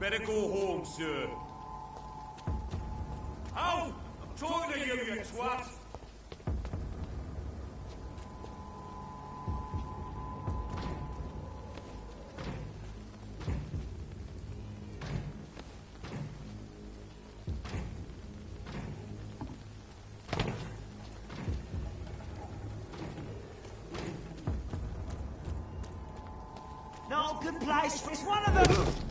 better go home, sir. Ow! I'm talking to you, you twat! No good place for one of them!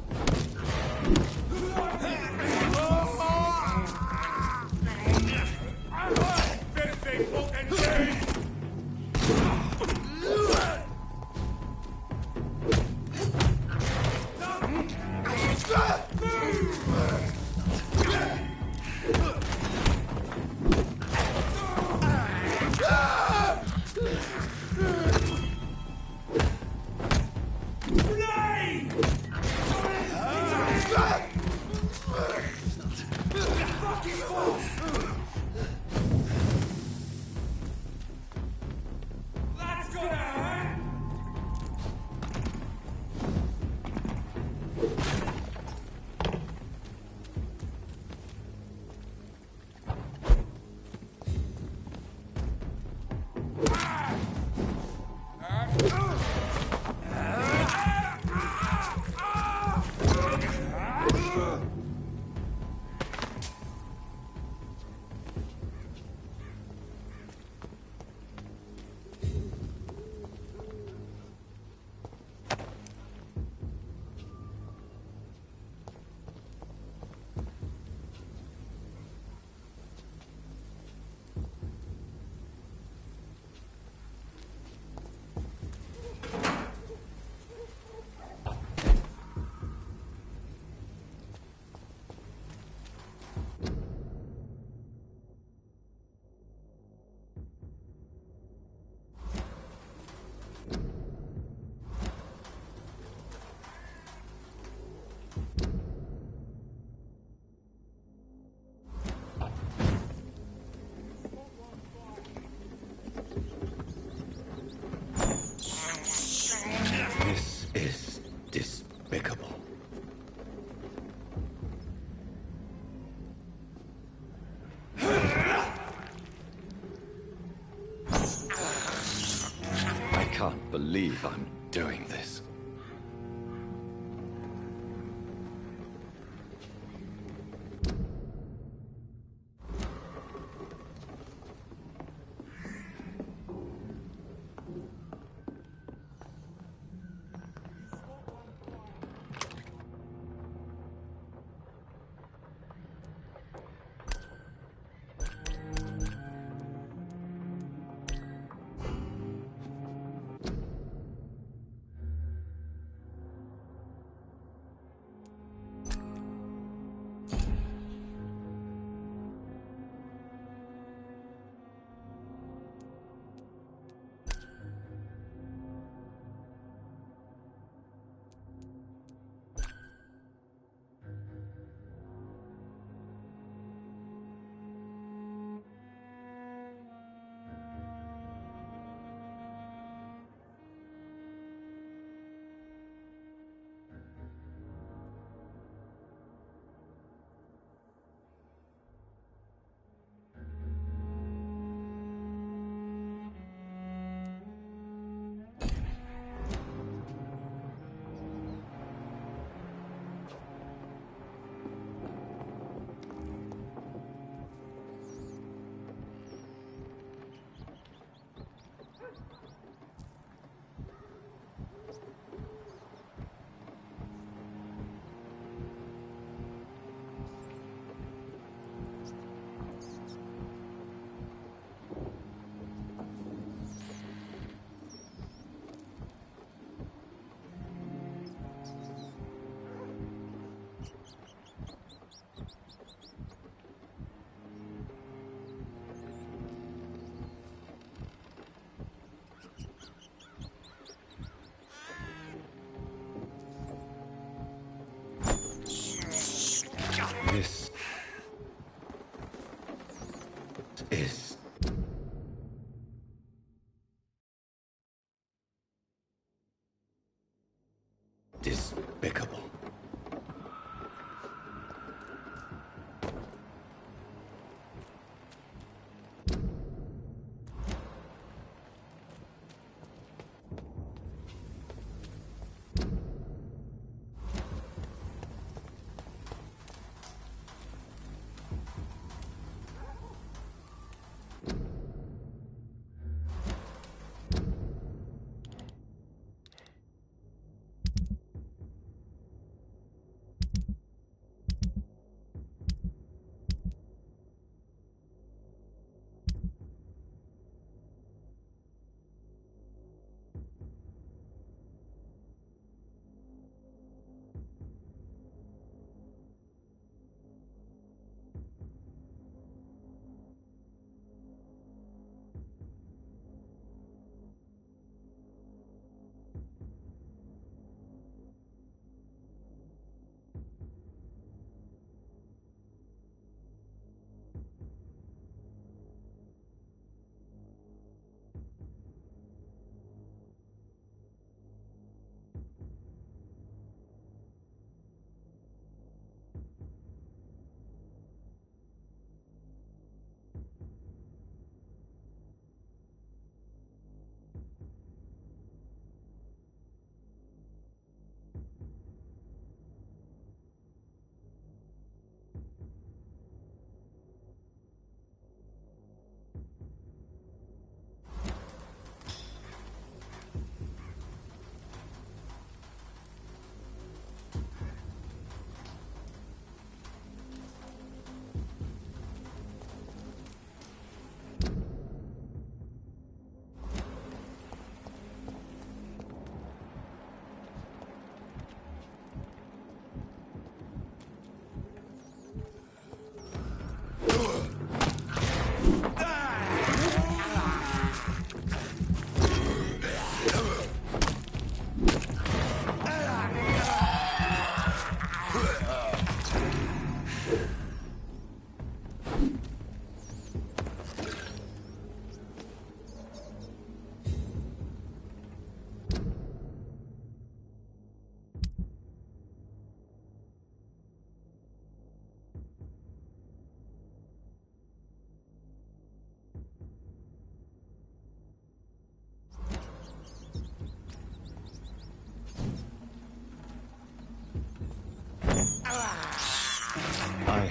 This is despicable. I can't believe I'm doing this.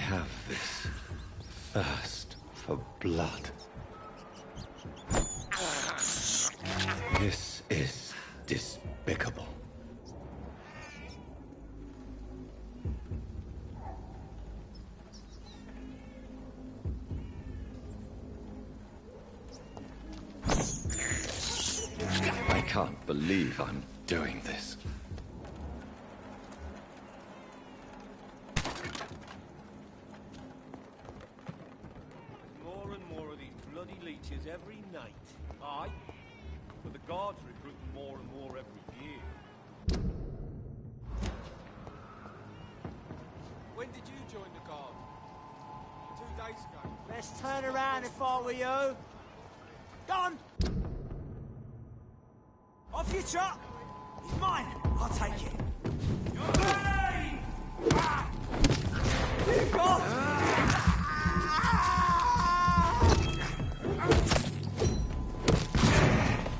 have this thirst for blood. This is despicable. I can't believe I'm doing this. More and more of these bloody leeches every night. Aye. But the guards recruit more and more every year. When did you join the guard? 2 days ago. Let's turn around if I were you. Go on! Off you trot! It's mine! I'll take it. Dear God!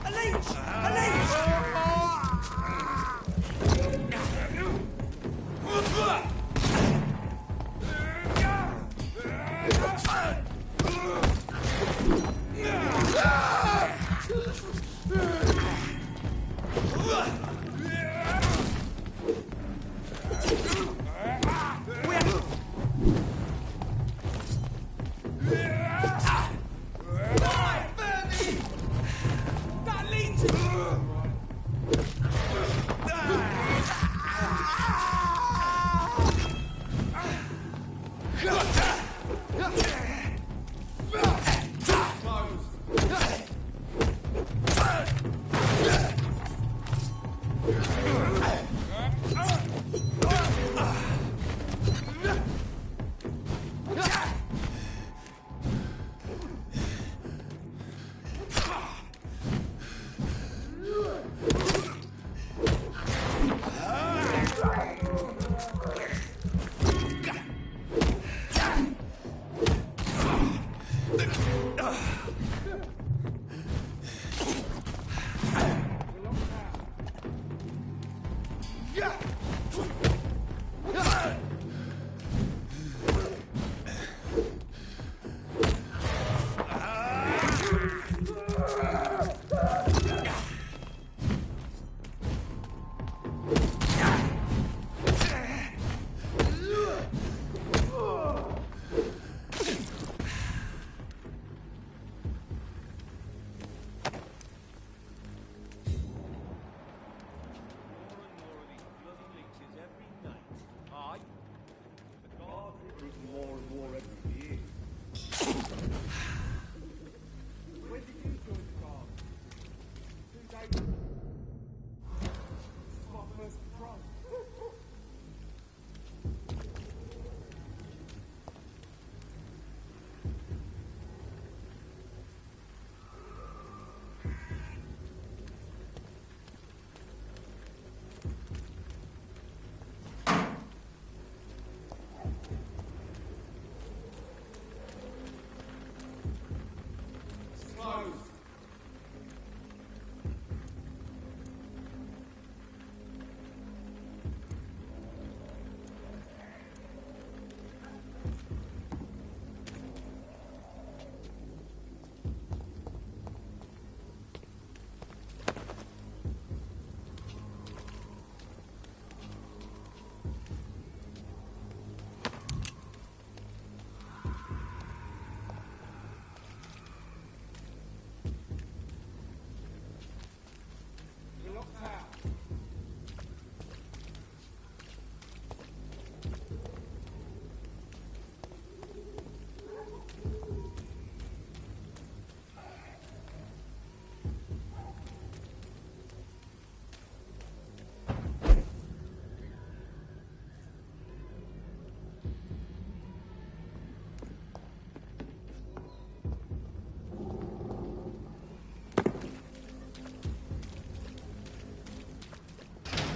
A leech! A leech!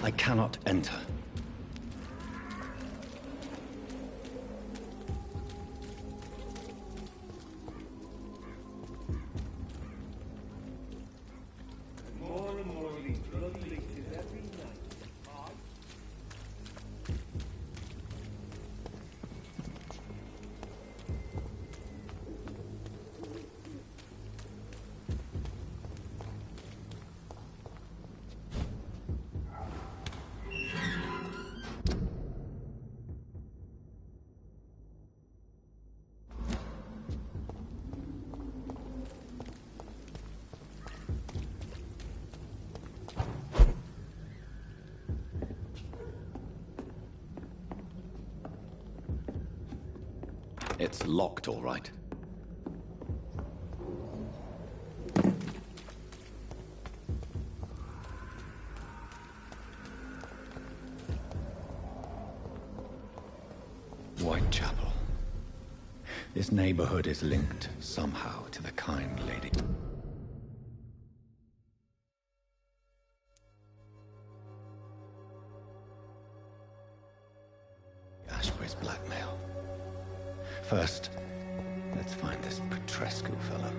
I cannot enter. More and more of these bloody leeches every night. Aye. It's locked, all right. Whitechapel. This neighborhood is linked somehow to the kind lady. Ashbury's blackmail. First, let's find this Petrescu fellow.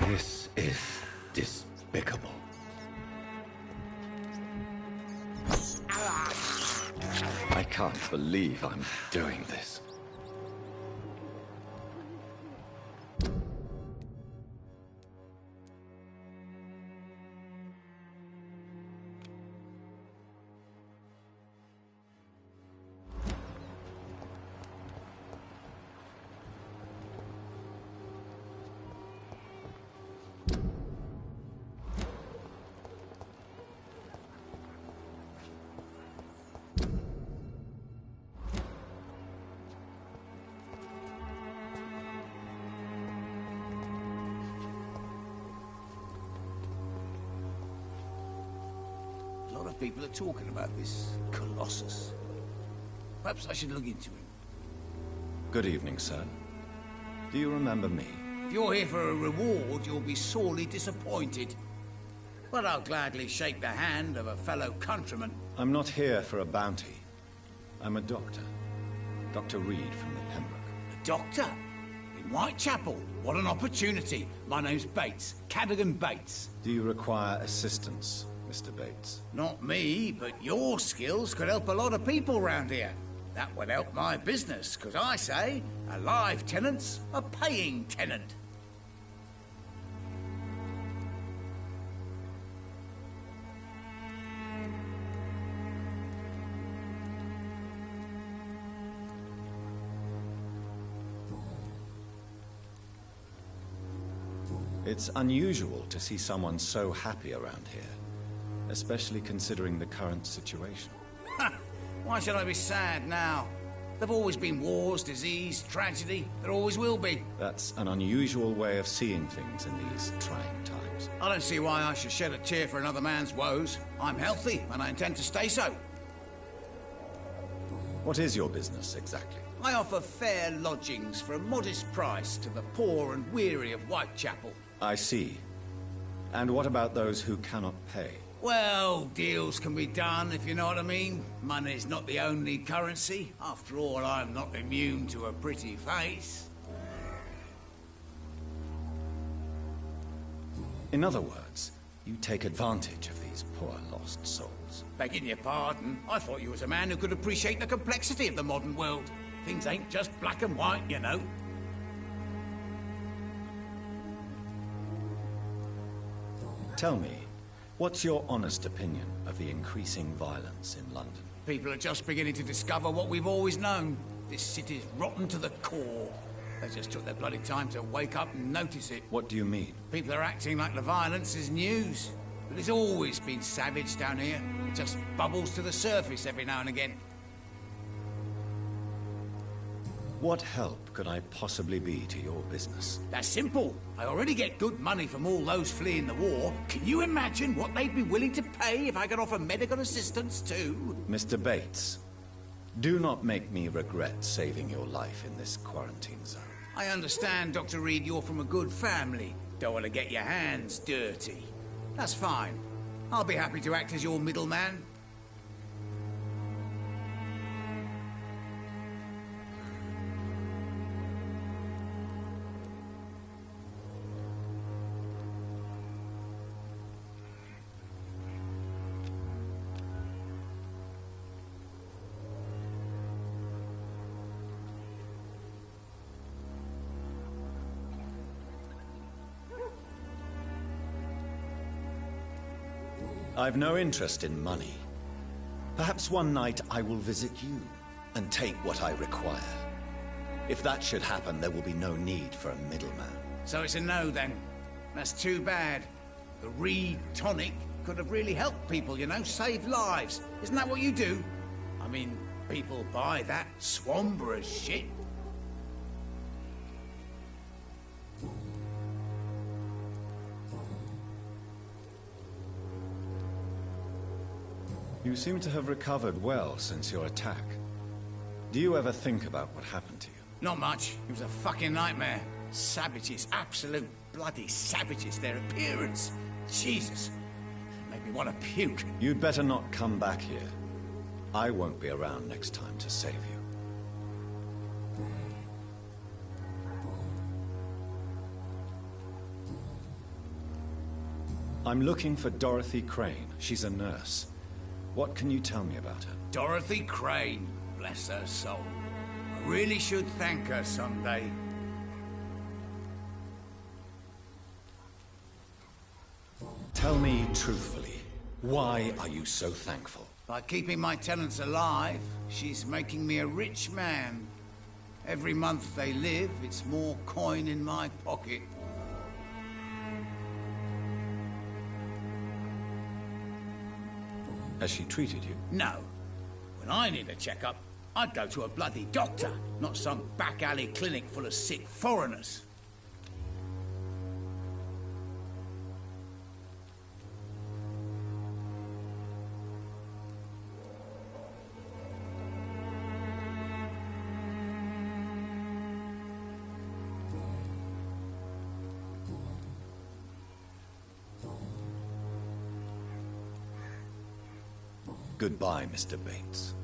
This is despicable. I can't believe I'm doing this. A lot of people are talking about this Colossus. Perhaps I should look into him. Good evening, sir. Do you remember me? If you're here for a reward, you'll be sorely disappointed. But I'll gladly shake the hand of a fellow countryman. I'm not here for a bounty. I'm a doctor. Dr. Reed from the Pembroke. A doctor? In Whitechapel? What an opportunity. My name's Bates. Cadogan Bates. Do you require assistance, Mr. Bates? Not me, but your skills could help a lot of people round here. That would help my business, because I say a live tenant's a paying tenant. It's unusual to see someone so happy around here, especially considering the current situation. Why should I be sad now? There've always been wars, disease, tragedy. There always will be. That's an unusual way of seeing things in these trying times. I don't see why I should shed a tear for another man's woes. I'm healthy, and I intend to stay so. What is your business, exactly? I offer fair lodgings for a modest price to the poor and weary of Whitechapel. I see. And what about those who cannot pay? Well, deals can be done, if you know what I mean. Money's not the only currency. After all, I'm not immune to a pretty face. In other words, you take advantage of these poor lost souls. Begging your pardon, I thought you was a man who could appreciate the complexity of the modern world. Things ain't just black and white, you know. Tell me, what's your honest opinion of the increasing violence in London? People are just beginning to discover what we've always known. This city's rotten to the core. They just took their bloody time to wake up and notice it. What do you mean? People are acting like the violence is news. But it's always been savage down here. It just bubbles to the surface every now and again. What help could I possibly be to your business? That's simple. I already get good money from all those fleeing the war. Can you imagine what they'd be willing to pay if I could offer medical assistance too? Mr. Bates, do not make me regret saving your life in this quarantine zone. I understand, Dr. Reed, you're from a good family. Don't want to get your hands dirty. That's fine. I'll be happy to act as your middleman. I've no interest in money. Perhaps one night I will visit you and take what I require. If that should happen, there will be no need for a middleman. So it's a no, then. That's too bad. The Reed tonic could have really helped people, you know, save lives. Isn't that what you do? I mean, people buy that Swanborough shit. You seem to have recovered well since your attack. Do you ever think about what happened to you? Not much. It was a fucking nightmare. Savages, absolute bloody savages. Their appearance. Jesus. Made me want to puke. You'd better not come back here. I won't be around next time to save you. I'm looking for Dorothy Crane. She's a nurse. What can you tell me about her? Dorothy Crane. Bless her soul. I really should thank her someday. Tell me truthfully, why are you so thankful? By keeping my tenants alive, she's making me a rich man. Every month they live, it's more coin in my pocket. Has she treated you? No. When I need a checkup, I'd go to a bloody doctor, not some back alley clinic full of sick foreigners. Goodbye, Mr. Bates.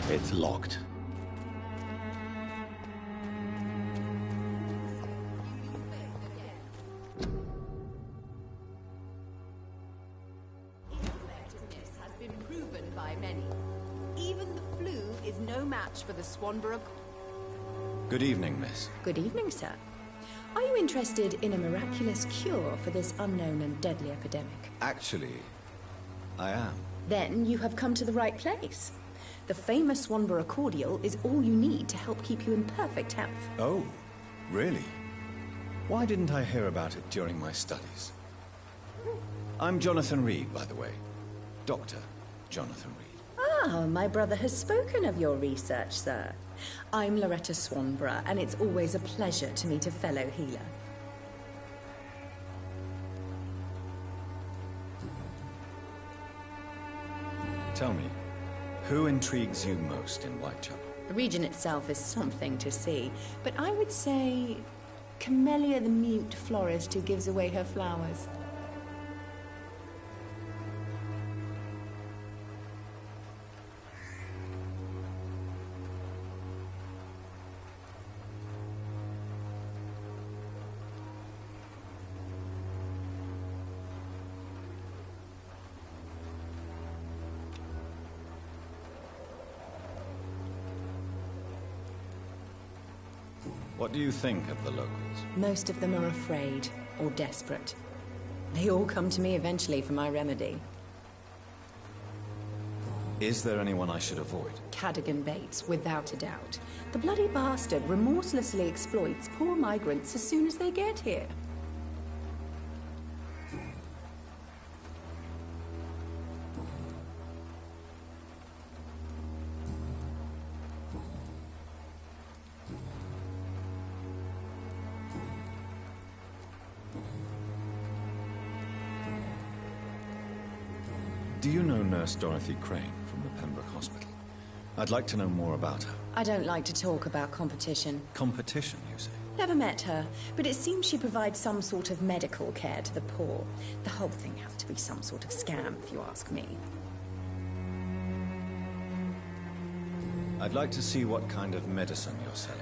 It's locked. For the Swanborough. Good evening, miss. Good evening, sir. Are you interested in a miraculous cure for this unknown and deadly epidemic? Actually, I am. Then you have come to the right place. The famous Swanborough cordial is all you need to help keep you in perfect health. Oh, really? Why didn't I hear about it during my studies? I'm Jonathan Reed, by the way. Dr. Jonathan Reed. Ah, my brother has spoken of your research, sir. I'm Loretta Swanborough, and it's always a pleasure to meet a fellow healer. Tell me, who intrigues you most in Whitechapel? The region itself is something to see, but I would say Camellia the mute florist who gives away her flowers. What do you think of the locals? Most of them are afraid. or desperate. They all come to me eventually for my remedy. Is there anyone I should avoid? Cadogan Bates, without a doubt. The bloody bastard remorselessly exploits poor migrants as soon as they get here. Do you know Nurse Dorothy Crane from the Pembroke Hospital? I'd like to know more about her. I don't like to talk about competition. Competition, you say? Never met her, but it seems she provides some sort of medical care to the poor. The whole thing has to be some sort of scam, if you ask me. I'd like to see what kind of medicine you're selling.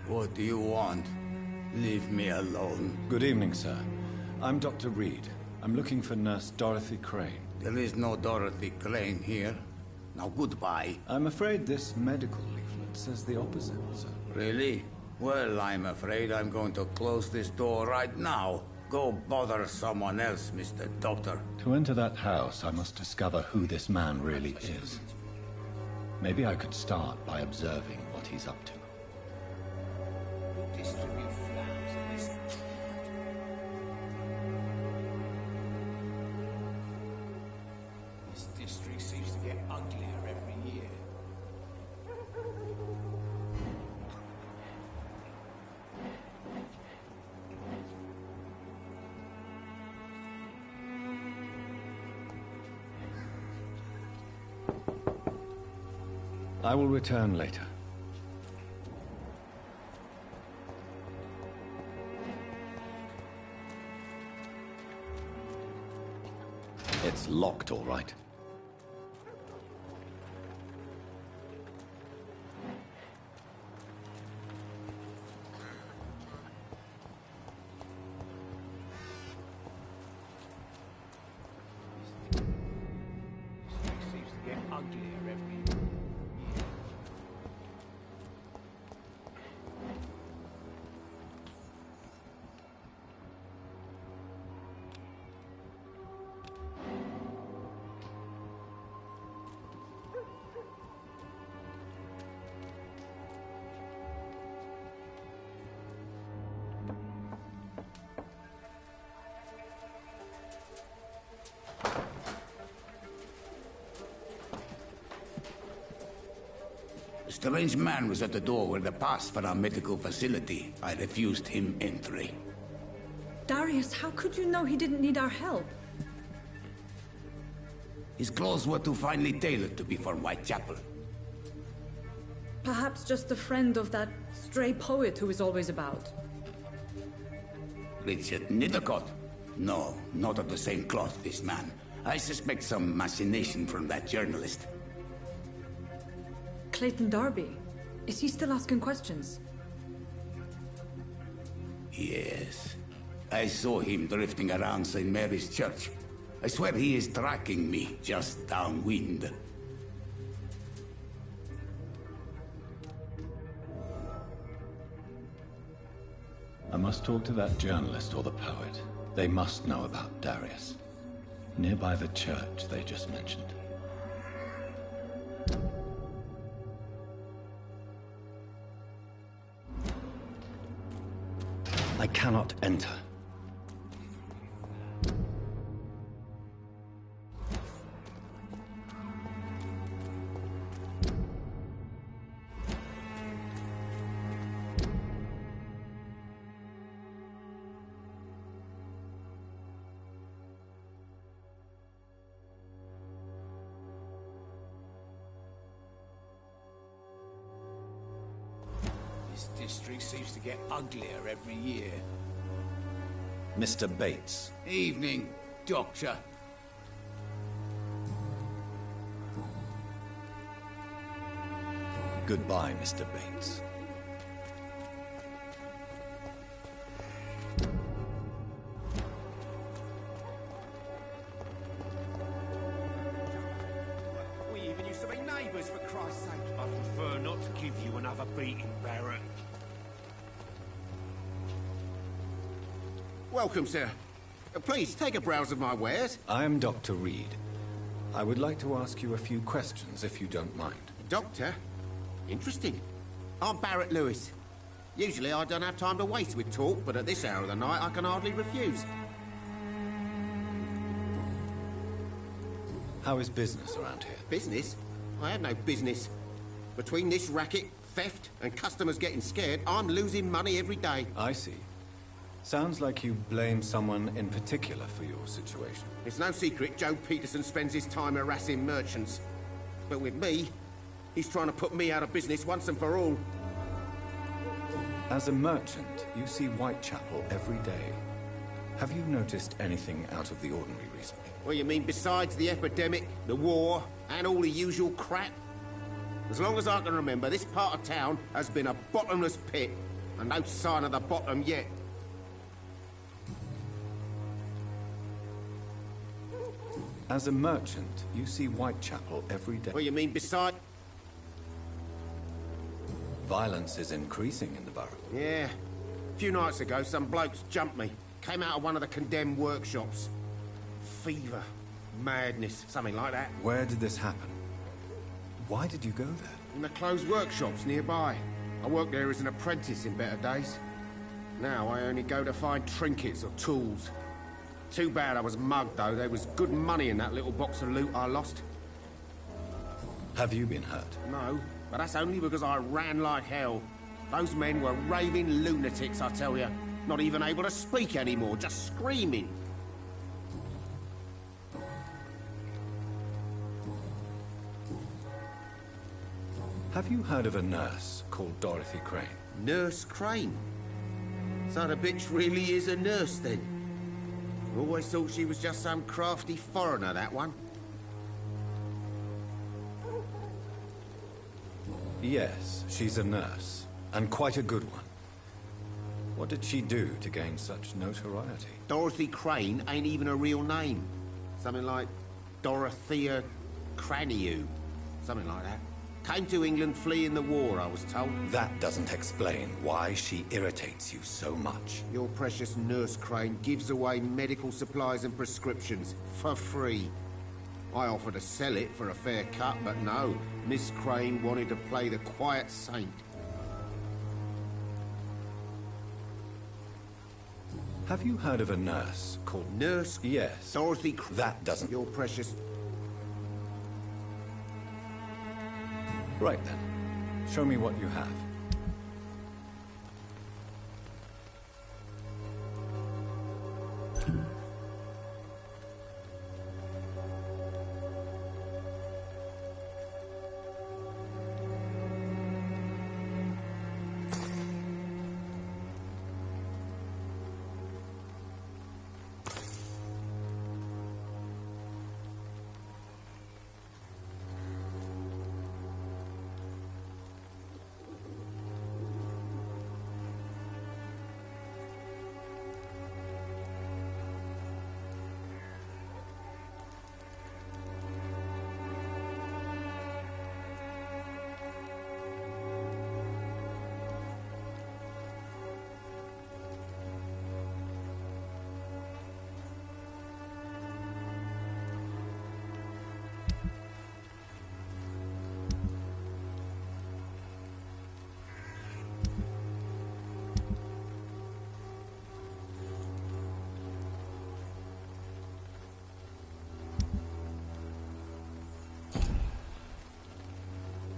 What do you want? Leave me alone. Good evening, sir. I'm Dr. Reed. I'm looking for Nurse Dorothy Crane. There is no Dorothy Crane here. Now goodbye. I'm afraid this medical leaflet says the opposite, sir. Really? Well, I'm afraid I'm going to close this door right now. Go bother someone else, Mr. Doctor. To enter that house, I must discover who this man really is. Maybe I could start by observing what he's up to. Distribute flowers in this... This district seems to get uglier every year. I will return later. It's locked, all right. strange man was at the door with a pass for our medical facility. I refused him entry. Darius, how could you know he didn't need our help? His clothes were too finely tailored to be for Whitechapel. Perhaps just a friend of that stray poet who is always about. Richard Nithercott? No, not of the same cloth, this man. I suspect some machination from that journalist. Clayton Darby. Is he still asking questions? Yes. I saw him drifting around St. Mary's Church. I swear he is tracking me, just downwind. I must talk to that journalist or the poet. They must know about Darius. Nearby the church they just mentioned. I cannot enter. This district seems to get uglier every year. Mr. Bates. Evening, Doctor. Goodbye, Mr. Bates. We even used to be neighbours, for Christ's sake. I prefer not to give you another beating, Barrett. Welcome, sir. Please, take a browse of my wares. I am Dr. Reed. I would like to ask you a few questions, if you don't mind. Doctor? Interesting. I'm Barrett Lewis. Usually I don't have time to waste with talk, but at this hour of the night I can hardly refuse. How is business around here? Business? I have no business. Between this racket, theft, and customers getting scared, I'm losing money every day. I see. Sounds like you blame someone in particular for your situation. It's no secret Joe Peterson spends his time harassing merchants. But with me, he's trying to put me out of business once and for all. As a merchant, you see Whitechapel every day. Have you noticed anything out of the ordinary recently? What you mean besides the epidemic, the war, and all the usual crap? As long as I can remember, this part of town has been a bottomless pit, and no sign of the bottom yet. As a merchant, you see Whitechapel every day. What you mean beside... Violence is increasing in the borough. Yeah. A few nights ago, some blokes jumped me. Came out of one of the condemned workshops. Fever. Madness. Something like that. Where did this happen? Why did you go there? In the closed workshops nearby. I worked there as an apprentice in better days. Now I only go to find trinkets or tools. Too bad I was mugged, though. There was good money in that little box of loot I lost. Have you been hurt? No, but that's only because I ran like hell. Those men were raving lunatics, I tell you. Not even able to speak anymore, just screaming. Have you heard of a nurse called Dorothy Crane? Nurse Crane? So the bitch really is a nurse, then? Always thought she was just some crafty foreigner, that one. Yes, she's a nurse, and quite a good one. What did she do to gain such notoriety? Dorothy Crane ain't even a real name. Something like Dorothea Craniu. Something like that. Came to England fleeing the war, I was told. That doesn't explain why she irritates you so much. Your precious Nurse Crane gives away medical supplies and prescriptions for free. I offered to sell it for a fair cut, but no. Miss Crane wanted to play the quiet saint. Have you heard of a nurse called... Nurse? Yes. Dorothy Crane. That doesn't... Your precious... Right then. Show me what you have.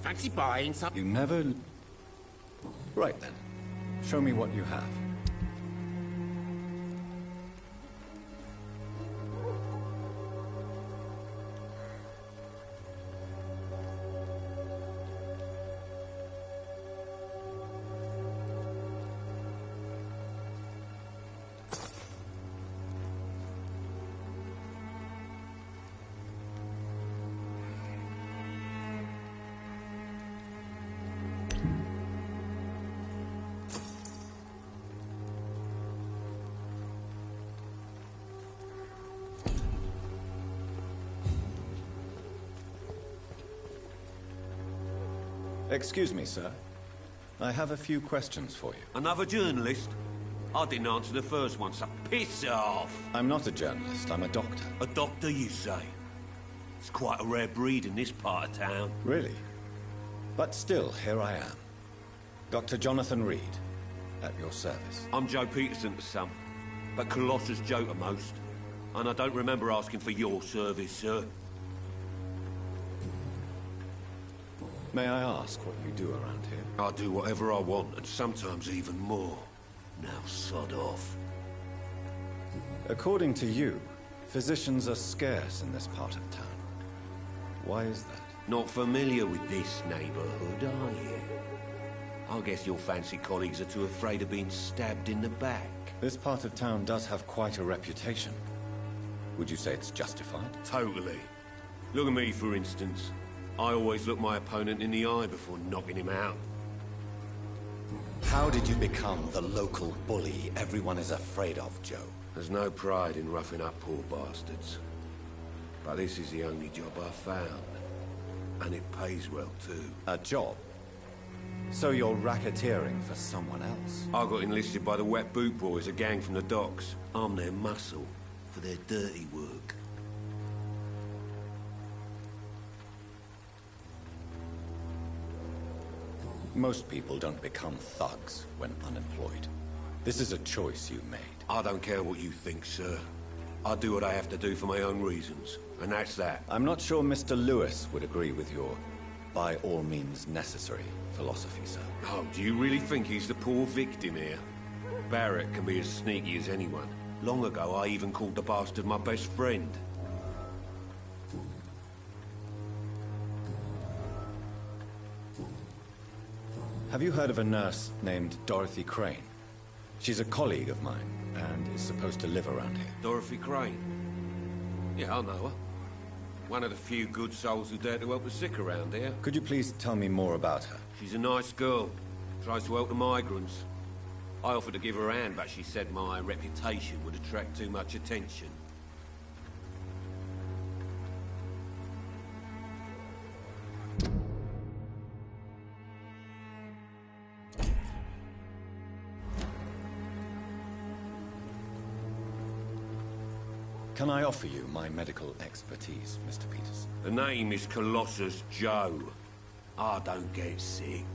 Fancy buying some... You never... Right then. Show me what you have. Excuse me, sir. I have a few questions for you. Another journalist? I didn't answer the first one, so piss off! I'm not a journalist, I'm a doctor. A doctor, you say? It's quite a rare breed in this part of town. Really? But still, here I am. Dr. Jonathan Reed, at your service. I'm Joe Peterson to some, but Colossus Joe to most. And I don't remember asking for your service, sir. May I ask what you do around here? I do whatever I want, and sometimes even more. Now sod off. According to you, physicians are scarce in this part of town. Why is that? Not familiar with this neighborhood, are you? I guess your fancy colleagues are too afraid of being stabbed in the back. This part of town does have quite a reputation. Would you say it's justified? Totally. Look at me, for instance. I always look my opponent in the eye before knocking him out. How did you become the local bully everyone is afraid of, Joe? There's no pride in roughing up poor bastards. But this is the only job I found. And it pays well, too. A job? So you're racketeering for someone else? I got enlisted by the Wet Boot Boys, a gang from the docks. I'm their muscle for their dirty work. Most people don't become thugs when unemployed. This is a choice you made. I don't care what you think, sir. I do what I have to do for my own reasons, and that's that. I'm not sure Mr. Lewis would agree with your by all means necessary philosophy, sir. Oh, do you really think he's the poor victim here? Barrett can be as sneaky as anyone. Long ago, I even called the bastard my best friend. Have you heard of a nurse named Dorothy Crane? She's a colleague of mine, and is supposed to live around here. Dorothy Crane? Yeah, I know her. One of the few good souls who dare to help the sick around here. Could you please tell me more about her? She's a nice girl. Tries to help the migrants. I offered to give her a hand, but she said my reputation would attract too much attention. Can I offer you my medical expertise, Mr. Peterson? The name is Colossus Joe. I don't get sick.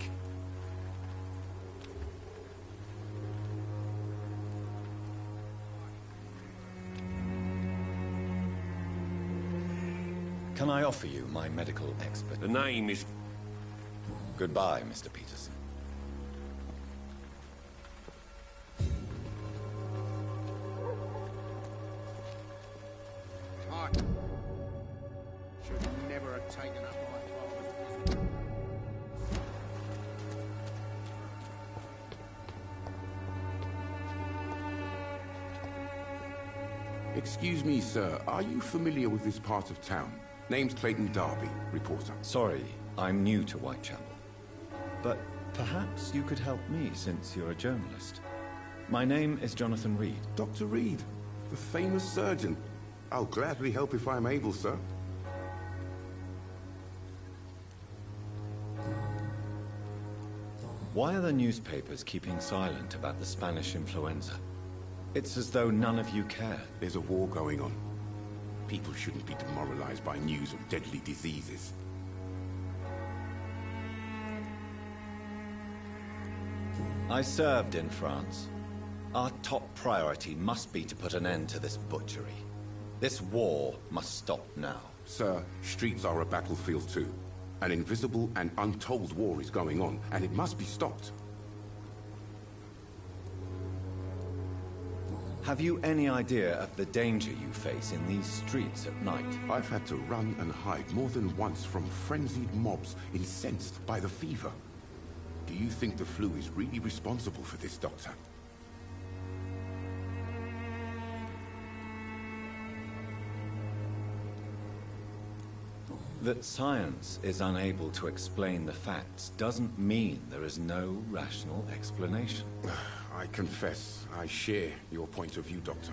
Can I offer you my medical expertise? The name is... Goodbye, Mr. Peterson. Should never have taken up my father's business. Excuse me, sir. Are you familiar with this part of town? Name's Clayton Darby, reporter. Sorry, I'm new to Whitechapel. But perhaps you could help me since you're a journalist. My name is Jonathan Reed. Dr. Reed, the famous surgeon. I'll gladly help if I'm able, sir. Why are the newspapers keeping silent about the Spanish influenza? It's as though none of you care. There's a war going on. People shouldn't be demoralized by news of deadly diseases. I served in France. Our top priority must be to put an end to this butchery. This war must stop now. Sir, streets are a battlefield too. An invisible and untold war is going on, and it must be stopped. Have you any idea of the danger you face in these streets at night? I've had to run and hide more than once from frenzied mobs incensed by the fever. Do you think the flu is really responsible for this, Doctor? That science is unable to explain the facts doesn't mean there is no rational explanation. I confess, I share your point of view, Doctor.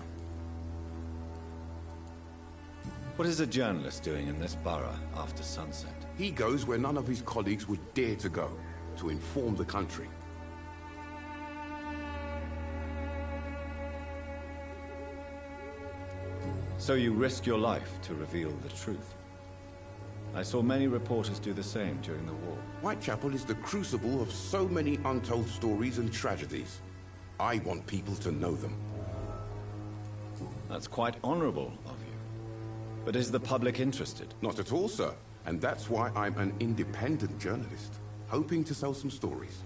What is a journalist doing in this borough after sunset? He goes where none of his colleagues would dare to go, to inform the country. So you risk your life to reveal the truth. I saw many reporters do the same during the war. Whitechapel is the crucible of so many untold stories and tragedies. I want people to know them. That's quite honorable of you. But is the public interested? Not at all, sir. And that's why I'm an independent journalist, hoping to sell some stories.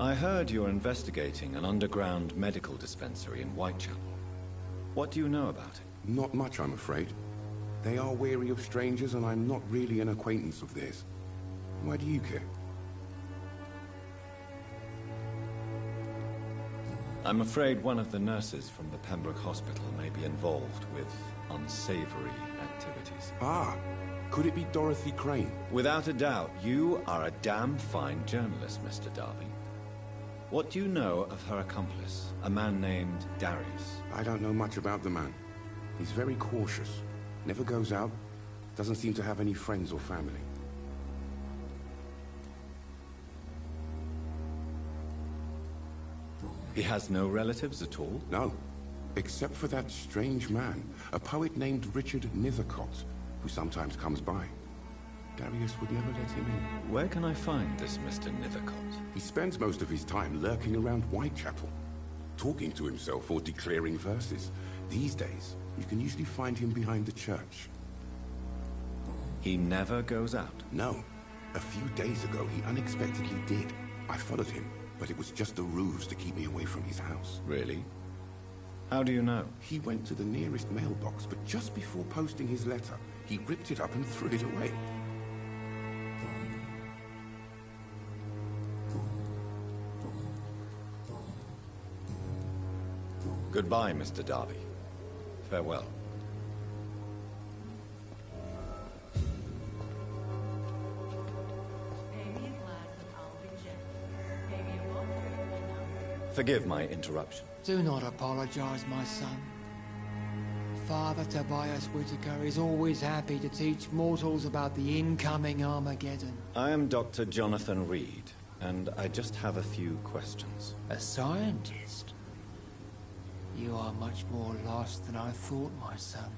I heard you're investigating an underground medical dispensary in Whitechapel. What do you know about it? Not much, I'm afraid. They are wary of strangers, and I'm not really an acquaintance of theirs. Why do you care? I'm afraid one of the nurses from the Pembroke Hospital may be involved with unsavory activities. Ah, could it be Dorothy Crane? Without a doubt, you are a damn fine journalist, Mr. Darby. What do you know of her accomplice, a man named Darius? I don't know much about the man. He's very cautious. Never goes out. Doesn't seem to have any friends or family. He has no relatives at all? No. Except for that strange man, a poet named Richard Nethercott, who sometimes comes by. Darius would never let him in. Where can I find this Mr. Nethercott? He spends most of his time lurking around Whitechapel, talking to himself or declaring verses. These days, you can usually find him behind the church. He never goes out? No. A few days ago, he unexpectedly did. I followed him, but it was just a ruse to keep me away from his house. Really? How do you know? He went to the nearest mailbox, but just before posting his letter, he ripped it up and threw it away. Goodbye, Mr. Darby. Farewell. Forgive my interruption. Do not apologize, my son. Father Tobias Whitaker is always happy to teach mortals about the incoming Armageddon. I am Dr. Jonathan Reed, and I just have a few questions. A scientist? You are much more lost than I thought, my son.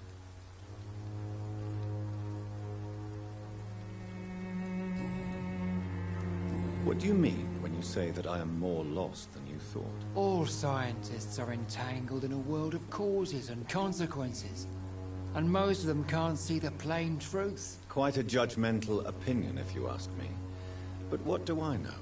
What What do you mean when you say that I am more lost than you thought? All scientists are entangled in a world of causes and consequences, and most of them can't see the plain truth. Quite a judgmental opinion, if you ask me. But what do I know?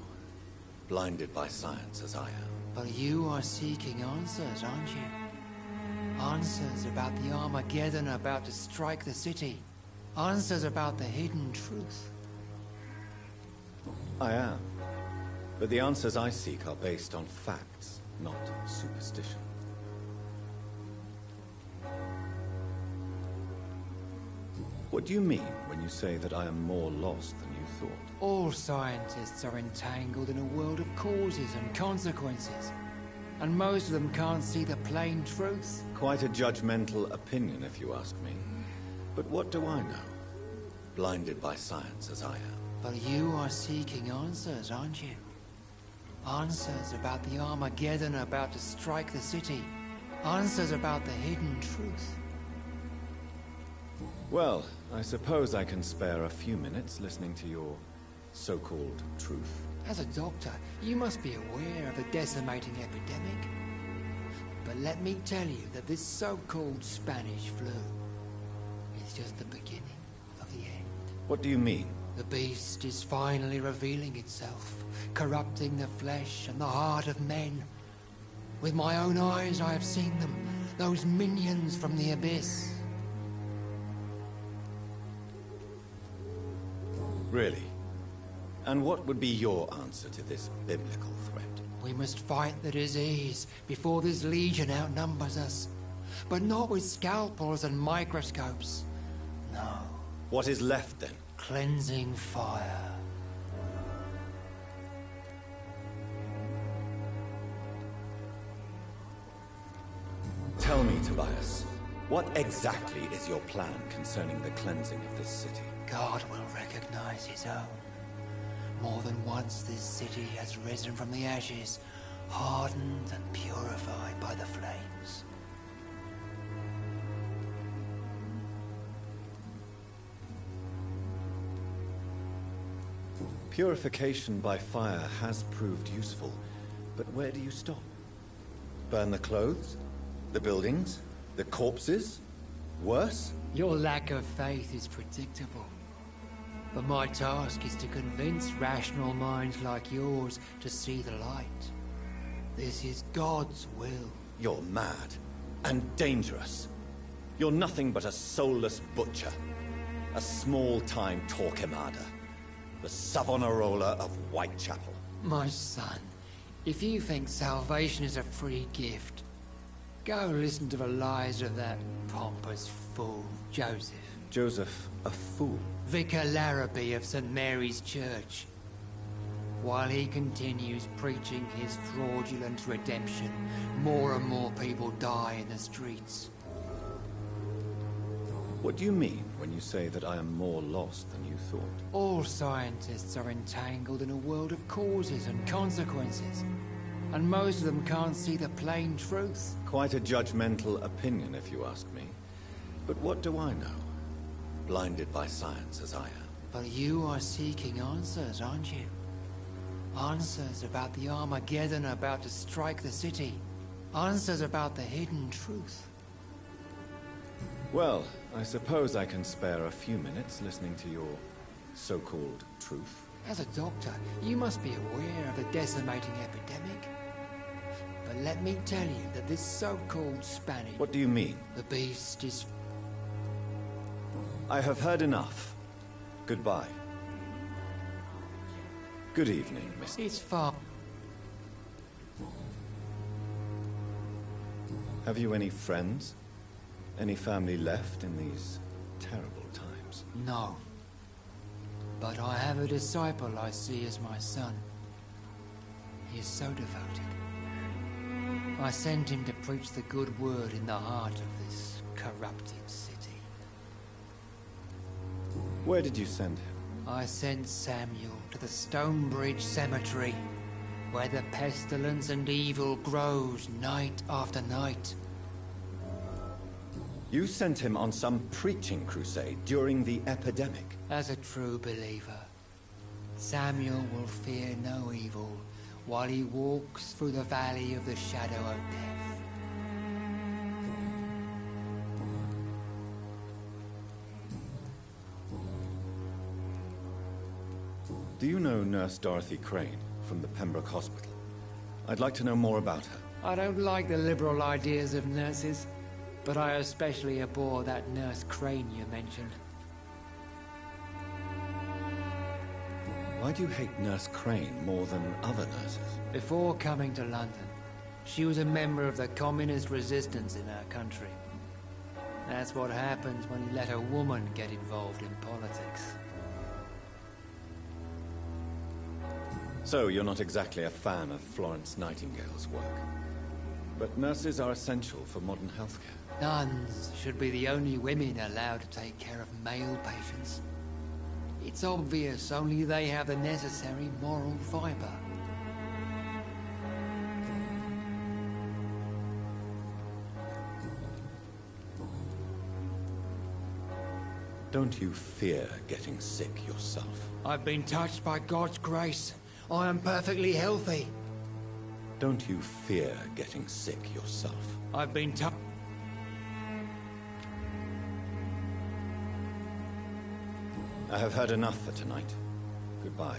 Blinded by science as I am. But you are seeking answers, aren't you? Answers about the Armageddon about to strike the city. Answers about the hidden truth. I am. But the answers I seek are based on facts, not superstition. What do you mean when you say that I am more lost than you thought? All scientists are entangled in a world of causes and consequences, and most of them can't see the plain truth. Quite a judgmental opinion, if you ask me. But what do I know? Blinded by science as I am. But you are seeking answers, aren't you? Answers about the Armageddon about to strike the city. Answers about the hidden truth. Well, I suppose I can spare a few minutes listening to your so-called truth. As a doctor, you must be aware of the decimating epidemic. But let me tell you that this so-called Spanish flu is just the beginning of the end. What do you mean? The beast is finally revealing itself, corrupting the flesh and the heart of men. With my own eyes I have seen them, those minions from the abyss. Really? And what would be your answer to this biblical threat? We must fight the disease before this legion outnumbers us. But not with scalpels and microscopes. No. What is left then? Cleansing fire. Tell me, Tobias, what exactly is your plan concerning the cleansing of this city? God will recognize his own. More than once this city has risen from the ashes, hardened and purified by the flames. Purification by fire has proved useful, but where do you stop? Burn the clothes? The buildings? The corpses? Worse? Your lack of faith is predictable. But my task is to convince rational minds like yours to see the light. This is God's will. You're mad. And dangerous. You're nothing but a soulless butcher. A small-time Torquemada. The Savonarola of Whitechapel. My son, if you think salvation is a free gift, go listen to the lies of that pompous fool, Joseph. Joseph, a fool? Vicar Larrabee of St. Mary's Church. While he continues preaching his fraudulent redemption, more and more people die in the streets. What do you mean when you say that I am more lost than you thought? All scientists are entangled in a world of causes and consequences, and most of them can't see the plain truth. Quite a judgmental opinion, if you ask me. But what do I know? Blinded by science as I am. But you are seeking answers, aren't you? Answers about the Armageddon about to strike the city. Answers about the hidden truth. Well, I suppose I can spare a few minutes listening to your so-called truth. As a doctor, you must be aware of the decimating epidemic. But let me tell you that this so-called Spanish... What do you mean? The beast is... I have heard enough. Goodbye. Good evening, Miss... It's far... Have you any friends? Any family left in these terrible times? No. But I have a disciple I see as my son. He is so devoted. I sent him to preach the good word in the heart of this corrupted city. Where did you send him? I sent Samuel to the Stonebridge Cemetery, where the pestilence and evil grows night after night. You sent him on some preaching crusade during the epidemic? As a true believer. Samuel will fear no evil while he walks through the valley of the shadow of death. Do you know Nurse Dorothy Crane from the Pembroke Hospital? I'd like to know more about her. I don't like the liberal ideas of nurses, but I especially abhor that Nurse Crane you mentioned. Why do you hate Nurse Crane more than other nurses? Before coming to London, she was a member of the communist resistance in her country. That's what happens when you let a woman get involved in politics. So, you're not exactly a fan of Florence Nightingale's work. But nurses are essential for modern healthcare. Nuns should be the only women allowed to take care of male patients. It's obvious only they have the necessary moral fiber. Don't you fear getting sick yourself? I've been touched by God's grace. I am perfectly healthy. Don't you fear getting sick yourself? I've been touched. I have had enough for tonight. Goodbye.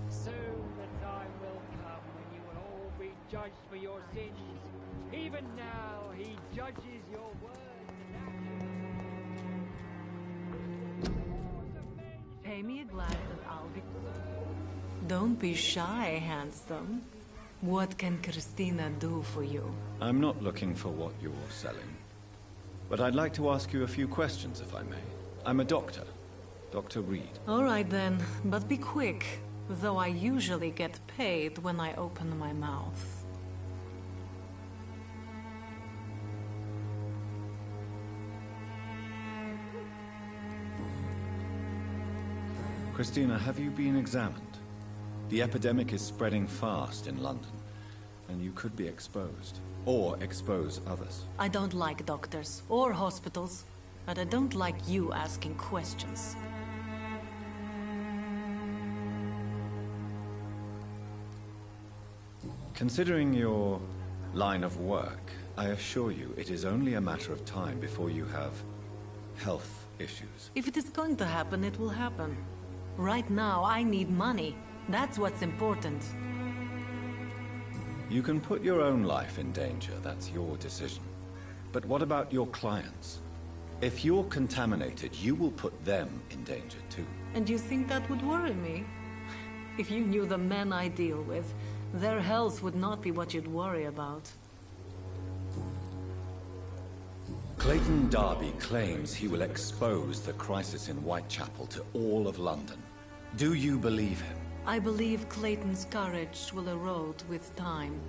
Soon the time will come when you will all be judged for your sins. Even now, he judges your words and actions. Pay me a glass and I'll be... Don't be shy, handsome. What can Christina do for you? I'm not looking for what you're selling. But I'd like to ask you a few questions, if I may. I'm a doctor. Dr. Reed. All right then, but be quick. Though I usually get paid when I open my mouth. Christina, have you been examined? The epidemic is spreading fast in London, and you could be exposed. Or expose others. I don't like doctors or hospitals, but I don't like you asking questions. Considering your line of work, I assure you it is only a matter of time before you have health issues. If it is going to happen, it will happen. Right now, I need money. That's what's important. You can put your own life in danger, that's your decision. But what about your clients? If you're contaminated, you will put them in danger too. And you think that would worry me? If you knew the men I deal with, their health would not be what you'd worry about. Clayton Darby claims he will expose the crisis in Whitechapel to all of London. Do you believe him? I believe Clayton's courage will erode with time,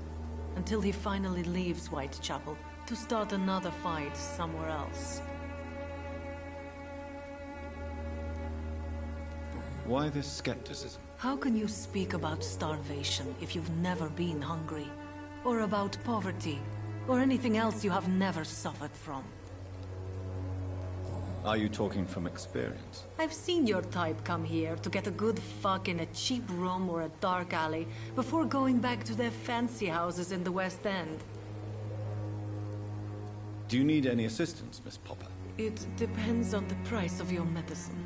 until he finally leaves Whitechapel to start another fight somewhere else. Why this skepticism? How can you speak about starvation if you've never been hungry? Or about poverty? Or anything else you have never suffered from? Are you talking from experience? I've seen your type come here to get a good fuck in a cheap room or a dark alley before going back to their fancy houses in the West End. Do you need any assistance, Miss Popper? It depends on the price of your medicine.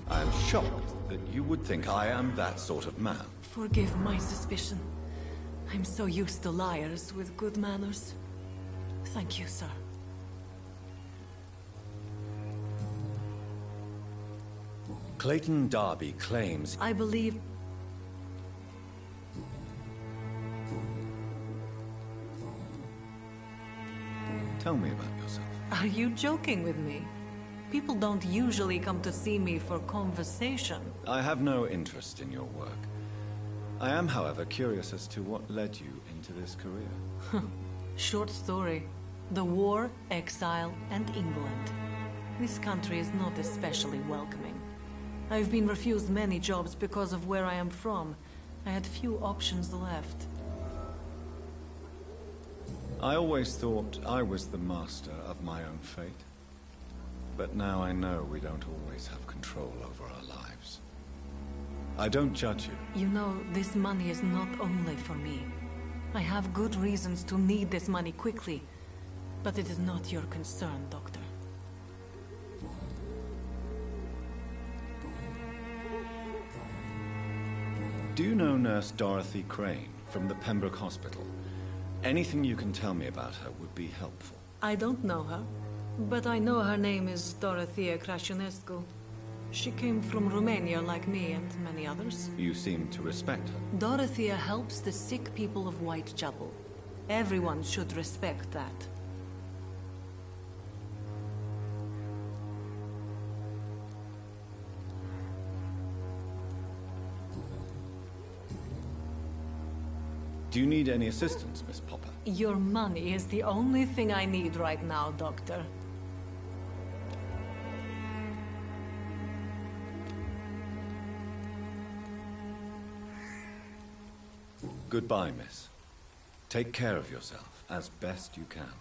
I am shocked that you would think I am that sort of man. Forgive my suspicion. I'm so used to liars with good manners. Thank you, sir. Clayton Darby claims... I believe... Tell me about yourself. Are you joking with me? People don't usually come to see me for conversation. I have no interest in your work. I am, however, curious as to what led you into this career. Short story. The war, exile, and England. This country is not especially welcoming. I've been refused many jobs because of where I am from. I had few options left. I always thought I was the master of my own fate. But now I know we don't always have control over our lives. I don't judge you. You know, this money is not only for me. I have good reasons to need this money quickly. But it is not your concern, Doctor. Do you know Nurse Dorothy Crane from the Pembroke Hospital? Anything you can tell me about her would be helpful. I don't know her, but I know her name is Dorothea Crăciunescu. She came from Romania like me and many others. You seem to respect her. Dorothea helps the sick people of Whitechapel. Everyone should respect that. Do you need any assistance, Miss Popper? Your money is the only thing I need right now, Doctor. Goodbye, miss. Take care of yourself as best you can.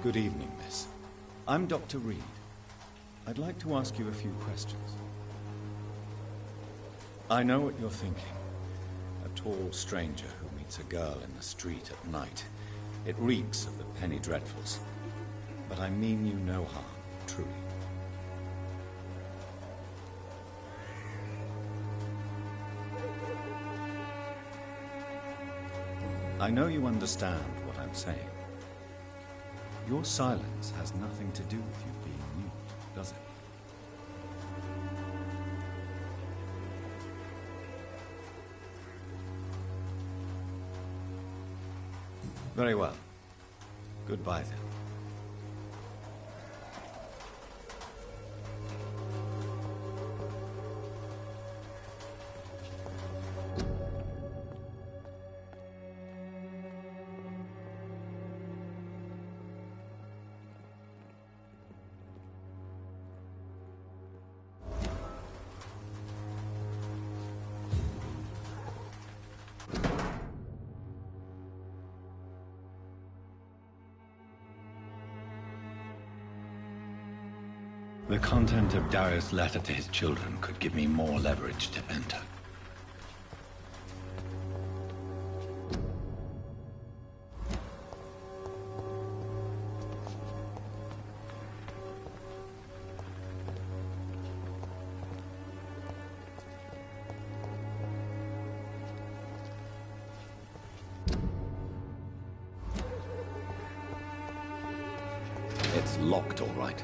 Good evening, miss. I'm Dr. Reed. I'd like to ask you a few questions. I know what you're thinking. A tall stranger who meets a girl in the street at night. It reeks of the penny dreadfuls. But I mean you no harm, truly. I know you understand what I'm saying. Your silence has nothing to do with you being mute, does it? Very well. Goodbye, then. The content of Darius' letter to his children could give me more leverage to enter. It's locked, all right.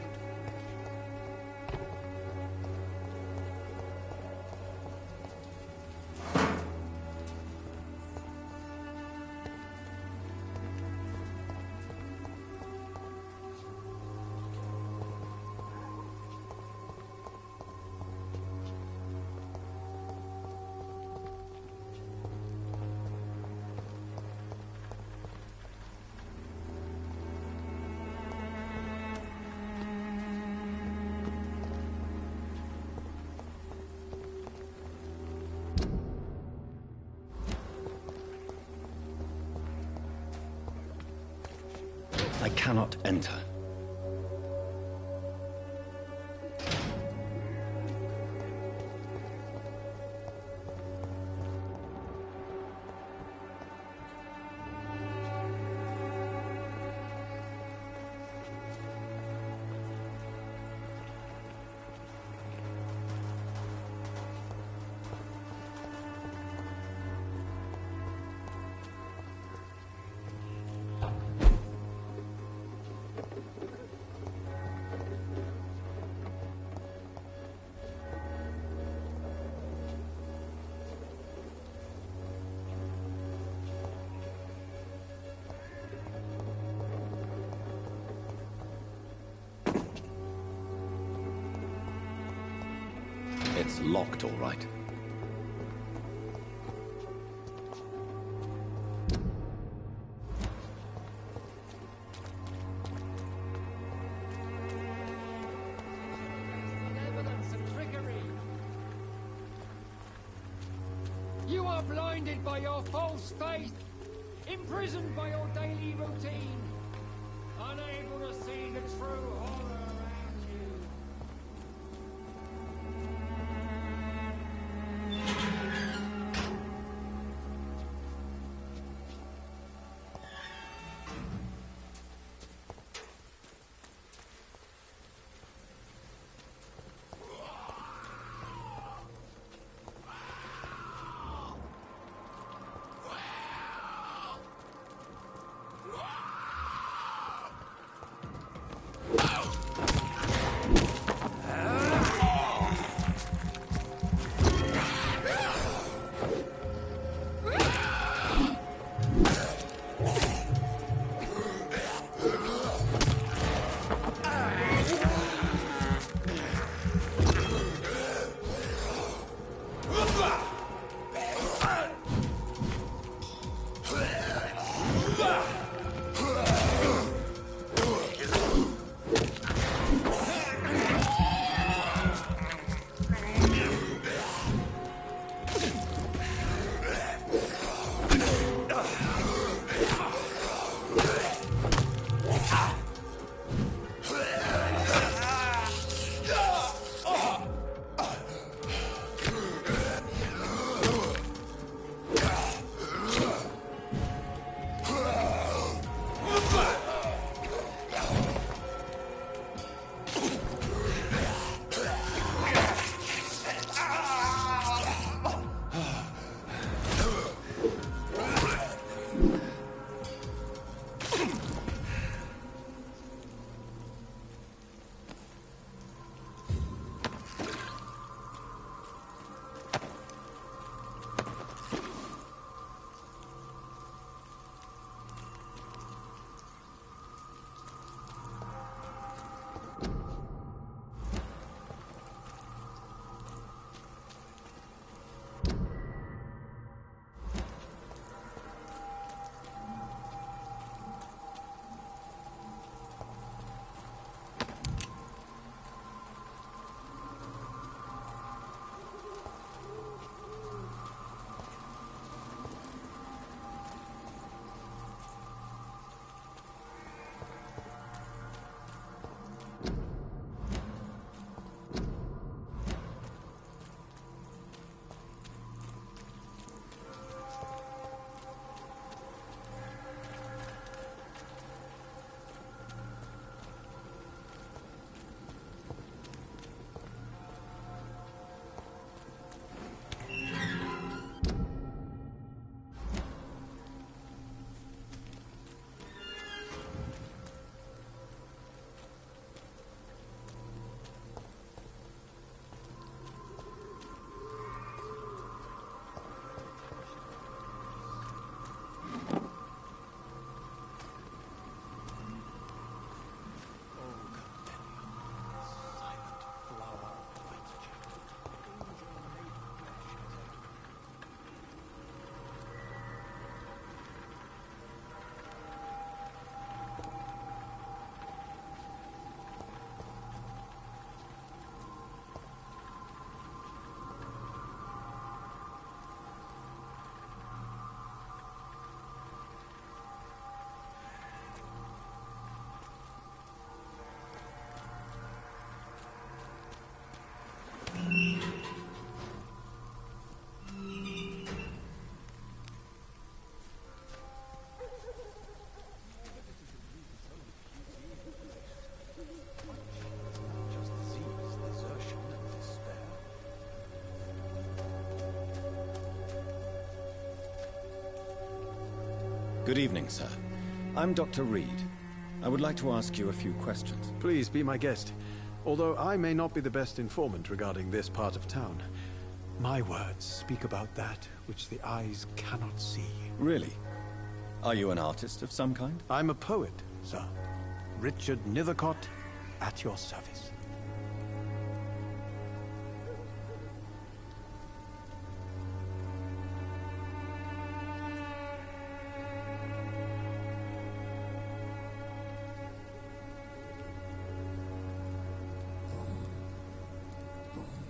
I cannot enter. It's locked, all right. Evidence of trickery. You are blinded by your false faith, imprisoned by your daily routine, unable to see the true horror around you. Good evening, sir. I'm Dr. Reed. I would like to ask you a few questions. Please be my guest. Although I may not be the best informant regarding this part of town, my words speak about that which the eyes cannot see. Really? Are you an artist of some kind? I'm a poet, sir. Richard Nethercott, at your service.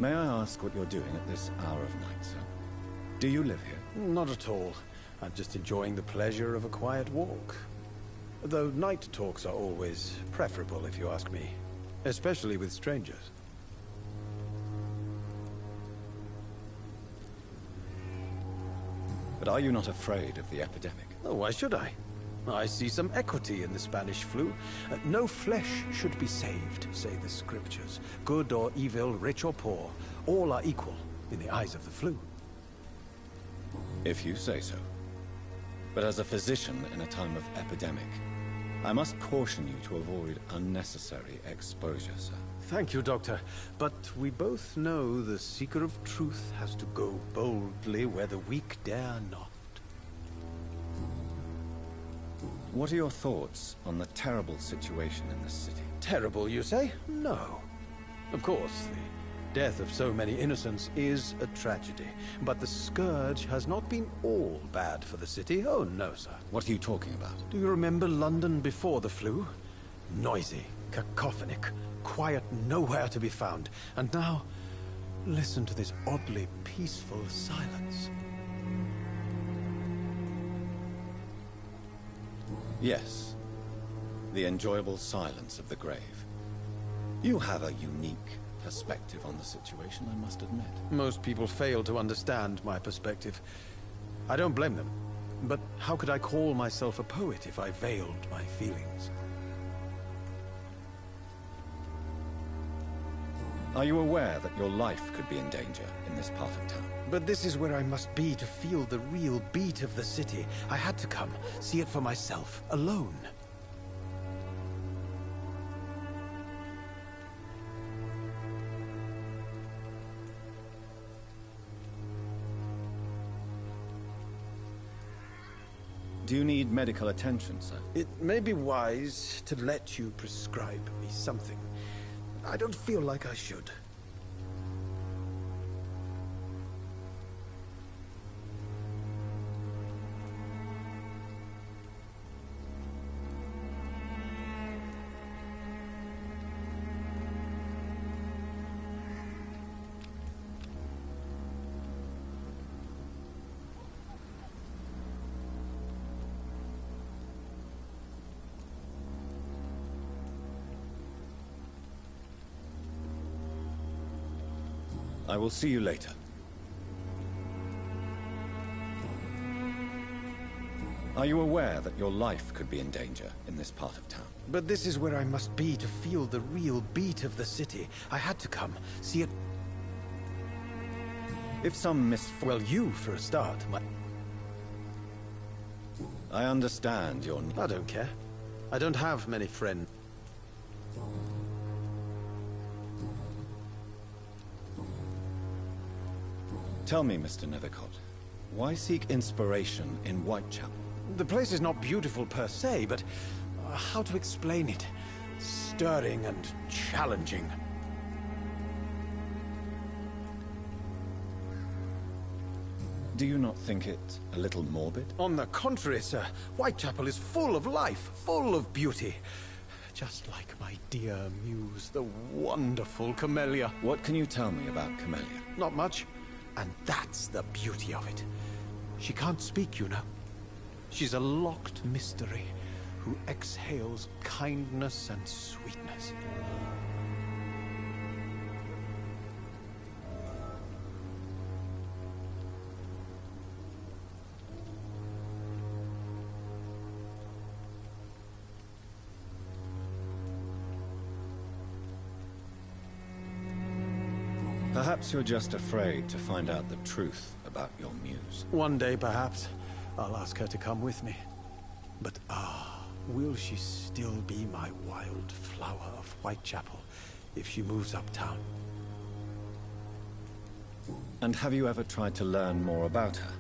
May I ask what you're doing at this hour of night, sir? Do you live here? Not at all. I'm just enjoying the pleasure of a quiet walk. Though night talks are always preferable, if you ask me. Especially with strangers. But are you not afraid of the epidemic? Oh, why should I? I see some equity in the Spanish flu. No flesh should be saved, say the scriptures. Good or evil, rich or poor, all are equal in the eyes of the flu. If you say so. But as a physician in a time of epidemic, I must caution you to avoid unnecessary exposure, sir. Thank you, Doctor. But we both know the seeker of truth has to go boldly where the weak dare not. What are your thoughts on the terrible situation in this city? Terrible, you say? No. Of course, the death of so many innocents is a tragedy. But the scourge has not been all bad for the city. Oh, no, sir. What are you talking about? Do you remember London before the flu? Noisy, cacophonic, quiet nowhere to be found. And now, listen to this oddly peaceful silence. Yes. The enjoyable silence of the grave. You have a unique perspective on the situation, I must admit. Most people fail to understand my perspective. I don't blame them. But how could I call myself a poet if I veiled my feelings? Are you aware that your life could be in danger in this part of town? But this is where I must be to feel the real beat of the city. I had to come, see it for myself, alone. Do you need medical attention, sir? It may be wise to let you prescribe me something. I don't feel like I should. I will see you later. Are you aware that your life could be in danger in this part of town? But this is where I must be to feel the real beat of the city. I had to come, see it... If some Well, you, for a start, I understand your... I don't care. I don't have many friends. Tell me, Mr. Nethercott, why seek inspiration in Whitechapel? The place is not beautiful per se, but how to explain it? Stirring and challenging. Do you not think it a little morbid? On the contrary, sir. Whitechapel is full of life, full of beauty. Just like my dear muse, the wonderful Camellia. What can you tell me about Camellia? Not much. And that's the beauty of it. She can't speak, you know. She's a locked mystery who exhales kindness and sweetness. Perhaps you're just afraid to find out the truth about your muse. One day, perhaps, I'll ask her to come with me. But will she still be my wild flower of Whitechapel if she moves uptown? And have you ever tried to learn more about her?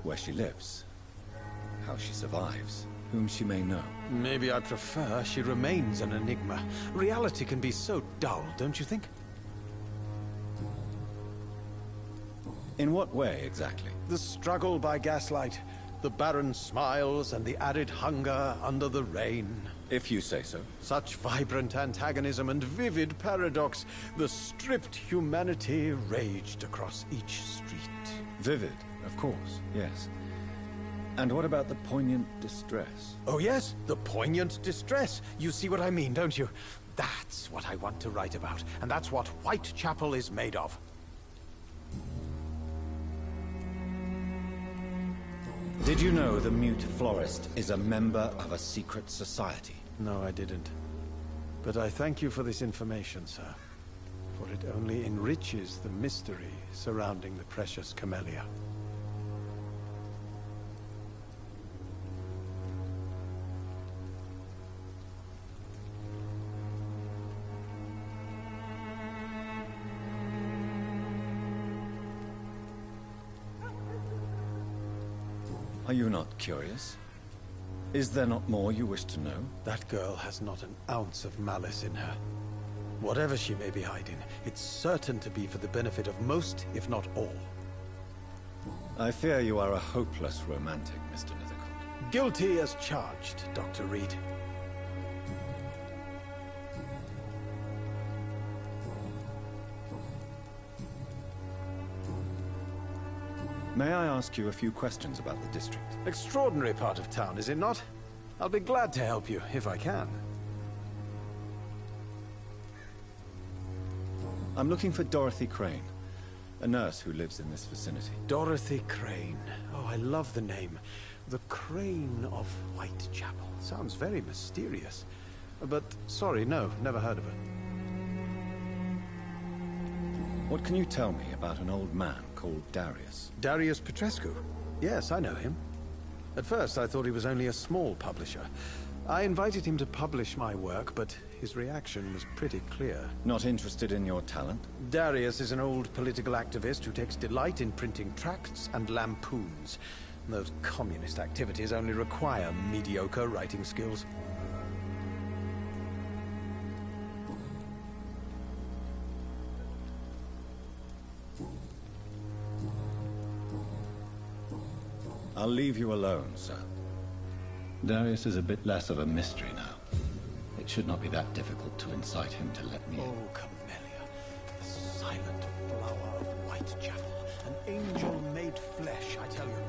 Where she lives? How she survives? Whom she may know? Maybe I prefer she remains an enigma. Reality can be so dull, don't you think? In what way, exactly? The struggle by gaslight, the barren smiles and the arid hunger under the rain. If you say so. Such vibrant antagonism and vivid paradox. The stripped humanity raged across each street. Vivid, of course, yes. And what about the poignant distress? Oh yes, the poignant distress. You see what I mean, don't you? That's what I want to write about, and that's what Whitechapel is made of. Did you know the mute florist is a member of a secret society? No, I didn't. But I thank you for this information, sir. For it only enriches the mystery surrounding the precious camellia. Are you not curious? Is there not more you wish to know? That girl has not an ounce of malice in her. Whatever she may be hiding, it's certain to be for the benefit of most, if not all. I fear you are a hopeless romantic, Mr. Nethercott. Guilty as charged, Dr. Reed. May I ask you a few questions about the district? Extraordinary part of town, is it not? I'll be glad to help you, if I can. I'm looking for Dorothy Crane, a nurse who lives in this vicinity. Dorothy Crane. Oh, I love the name. The Crane of Whitechapel. Sounds very mysterious. But, sorry, no, never heard of her. What can you tell me about an old man called Darius? Darius Petrescu? Yes, I know him. At first, I thought he was only a small publisher. I invited him to publish my work, but his reaction was pretty clear. Not interested in your talent? Darius is an old political activist who takes delight in printing tracts and lampoons. Those communist activities only require mediocre writing skills. I'll leave you alone, sir. Darius is a bit less of a mystery now. It should not be that difficult to incite him to let me in. Oh, Camellia, the silent flower of Whitechapel, an angel made flesh, I tell you.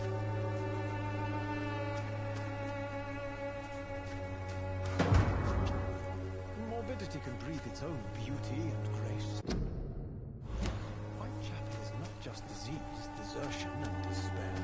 Morbidity can breathe its own beauty and grace. Whitechapel is not just disease, desertion, and despair.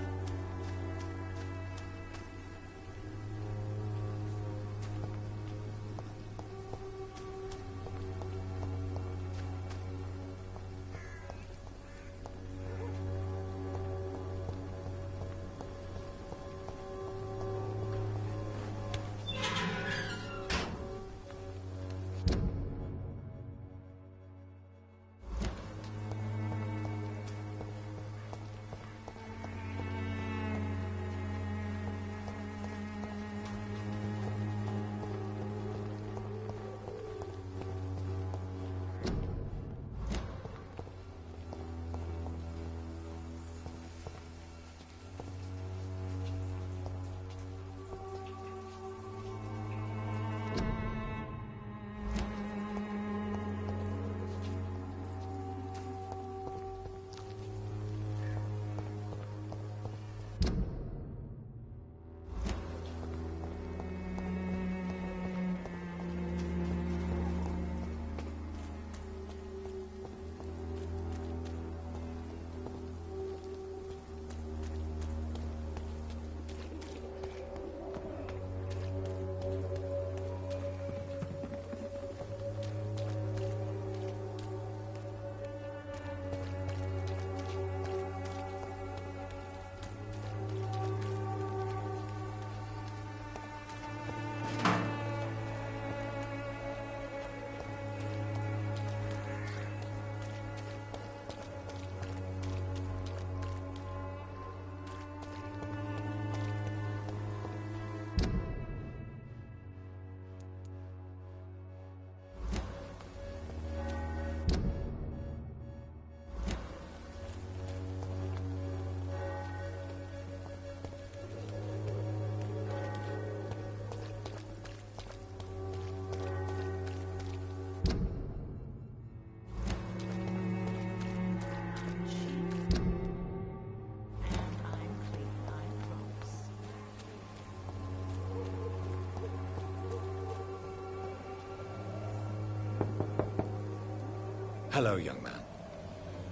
Hello, young man.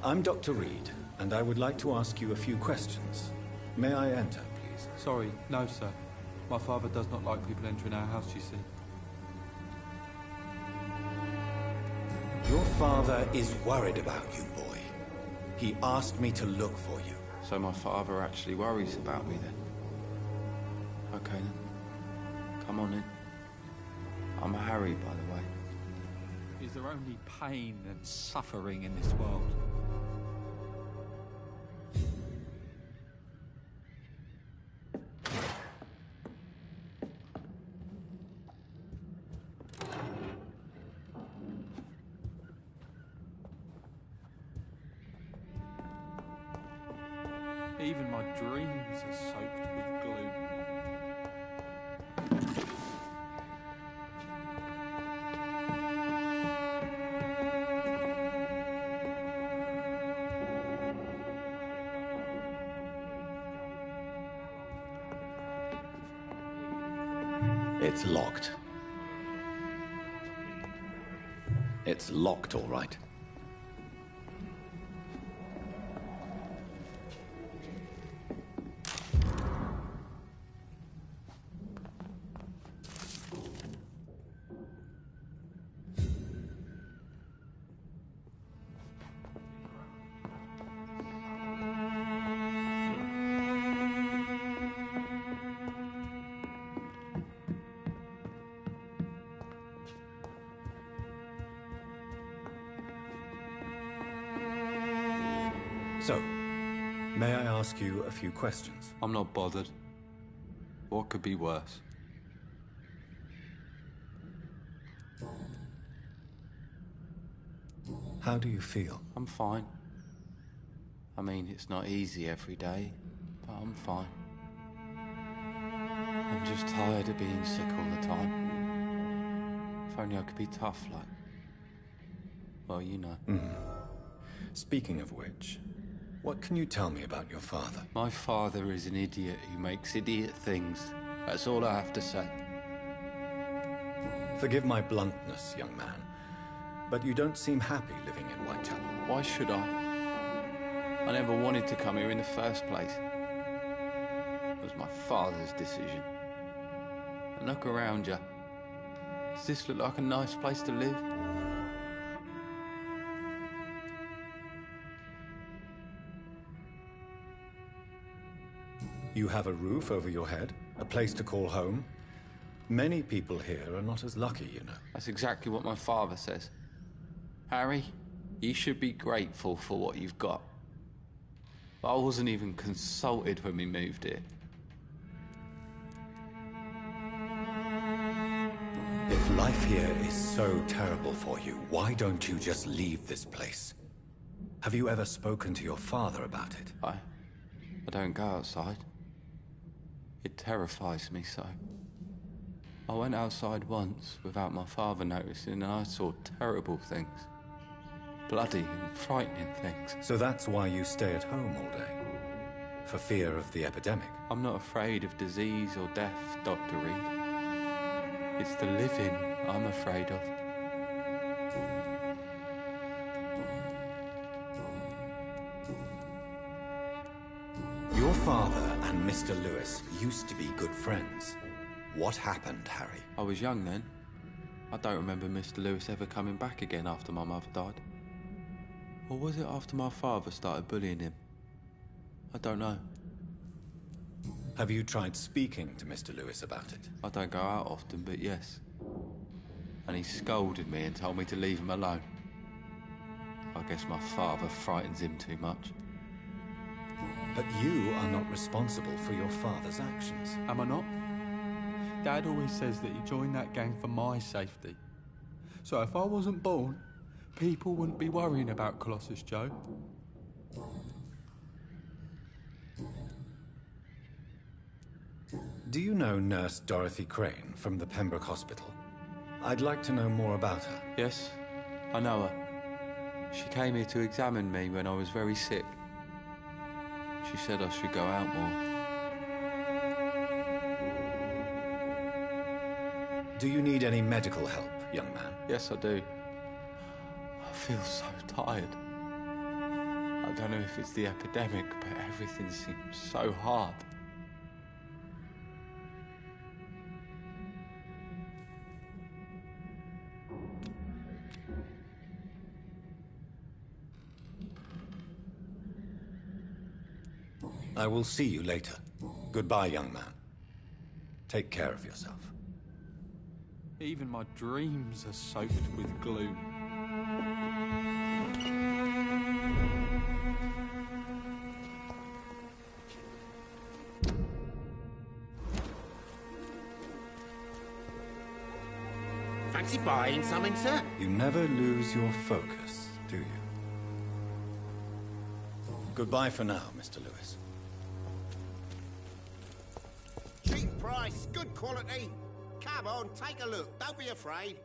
I'm Dr. Reed, and I would like to ask you a few questions. May I enter, please? Sorry, no, sir. My father does not like people entering our house, you see. Your father is worried about you, boy. He asked me to look for you. So my father actually worries about me then? Okay then. Come on in. I'm Harry, by the way. Is there only pain and suffering in this world? Even my dreams are soaked with gloom. It's locked. It's locked, all right. So, may I ask you a few questions? I'm not bothered. What could be worse? How do you feel? I'm fine. I mean, it's not easy every day, but I'm fine. I'm just tired of being sick all the time. If only I could be tough like... well, you know. Speaking of which, what can you tell me about your father? My father is an idiot who makes idiot things. That's all I have to say. Forgive my bluntness, young man, but you don't seem happy living in Whitechapel. Why should I? I never wanted to come here in the first place. It was my father's decision. And look around you. Does this look like a nice place to live? You have a roof over your head, a place to call home. Many people here are not as lucky, you know. That's exactly what my father says. Harry, you should be grateful for what you've got. I wasn't even consulted when we moved here. If life here is so terrible for you, why don't you just leave this place? Have you ever spoken to your father about it? I don't go outside. It terrifies me so. I went outside once without my father noticing and I saw terrible things. Bloody and frightening things. So that's why you stay at home all day? For fear of the epidemic? I'm not afraid of disease or death, Dr. Reed. It's the living I'm afraid of. Your father and Mr. Lewis used to be good friends. What happened, Harry? I was young then. I don't remember Mr. Lewis ever coming back again after my mother died. Or was it after my father started bullying him? I don't know. Have you tried speaking to Mr. Lewis about it? I don't go out often, but yes. And he scolded me and told me to leave him alone. I guess my father frightens him too much. But you are not responsible for your father's actions. Am I not? Dad always says that he joined that gang for my safety. So if I wasn't born, people wouldn't be worrying about Colossus Joe. Do you know Nurse Dorothy Crane from the Pembroke Hospital? I'd like to know more about her. Yes, I know her. She came here to examine me when I was very sick. She said I should go out more. Do you need any medical help, young man? Yes, I do. feel so tired. I don't know if it's the epidemic, but everything seems so hard. I will see you later. Goodbye, young man. Take care of yourself. Even my dreams are soaked with gloom. Fancy buying something, sir? You never lose your focus, do you? Goodbye for now, Mr. Lewis. Cheap price, good quality. Come on, take a look. Don't be afraid.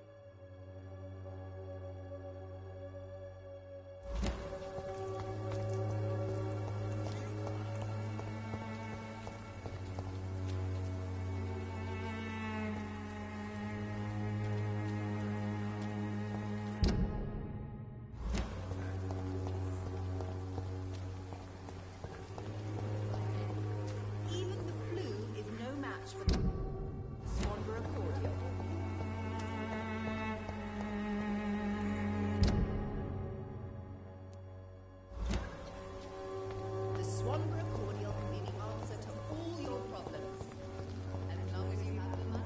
Even the flu is no match for the Swanborough cordial. The Swanborough cordial can be the answer to all your problems. As long as you have the money.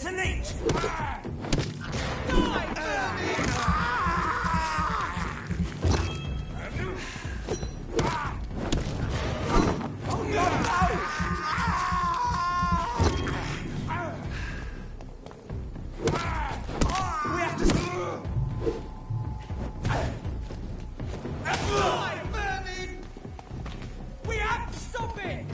It's a leech! We have to stop it!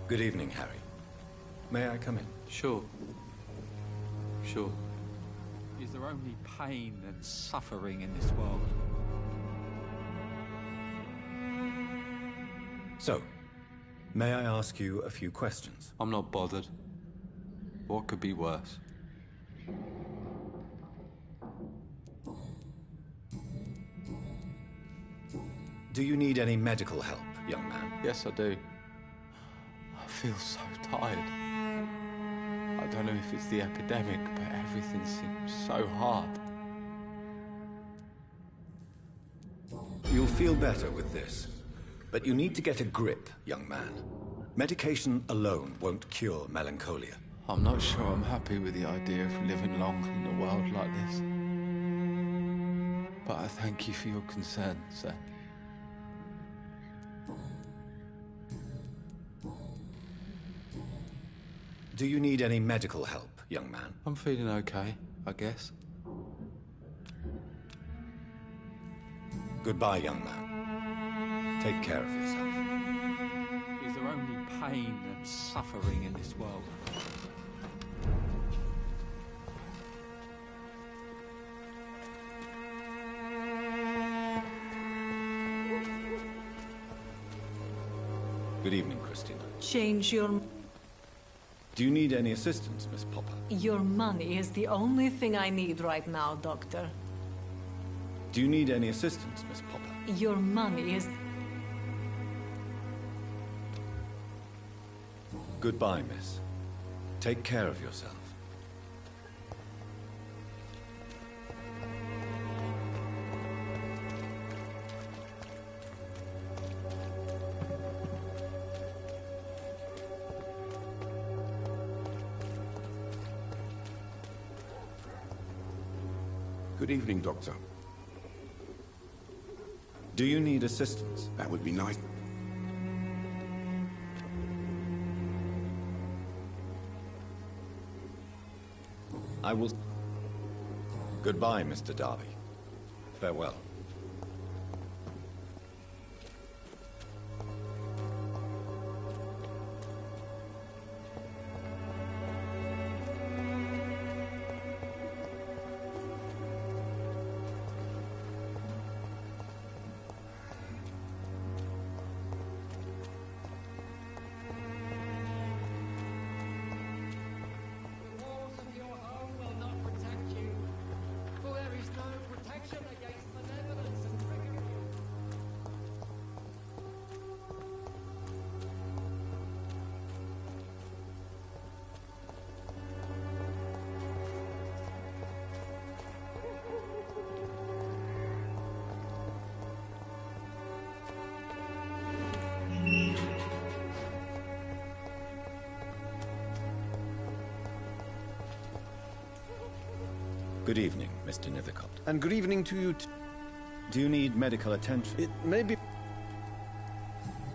Good evening, Harry. May I come in? Sure. Sure. Is there only pain and suffering in this world? So, may I ask you a few questions? I'm not bothered. What could be worse? Do you need any medical help, young man? Yes, I do. I feel so tired. I don't know if it's the epidemic, but everything seems so hard. You'll feel better with this. But you need to get a grip, young man. Medication alone won't cure melancholia. I'm not sure I'm happy with the idea of living long in a world like this. But I thank you for your concern, sir. Do you need any medical help, young man? I'm feeling okay, I guess. Goodbye, young man. Take care of yourself. Is there only pain and suffering in this world? Good evening, Christina. Change your... Do you need any assistance, Miss Popper? Your money is the only thing I need right now, Doctor. Do you need any assistance, Miss Popper? Your money is... Goodbye, miss. Take care of yourself. Good evening, Doctor. Do you need assistance? That would be nice. I will... Goodbye, Mr. Darby. Farewell. Good evening, Mr. Nethercott. And good evening to you. Do you need medical attention? It may be...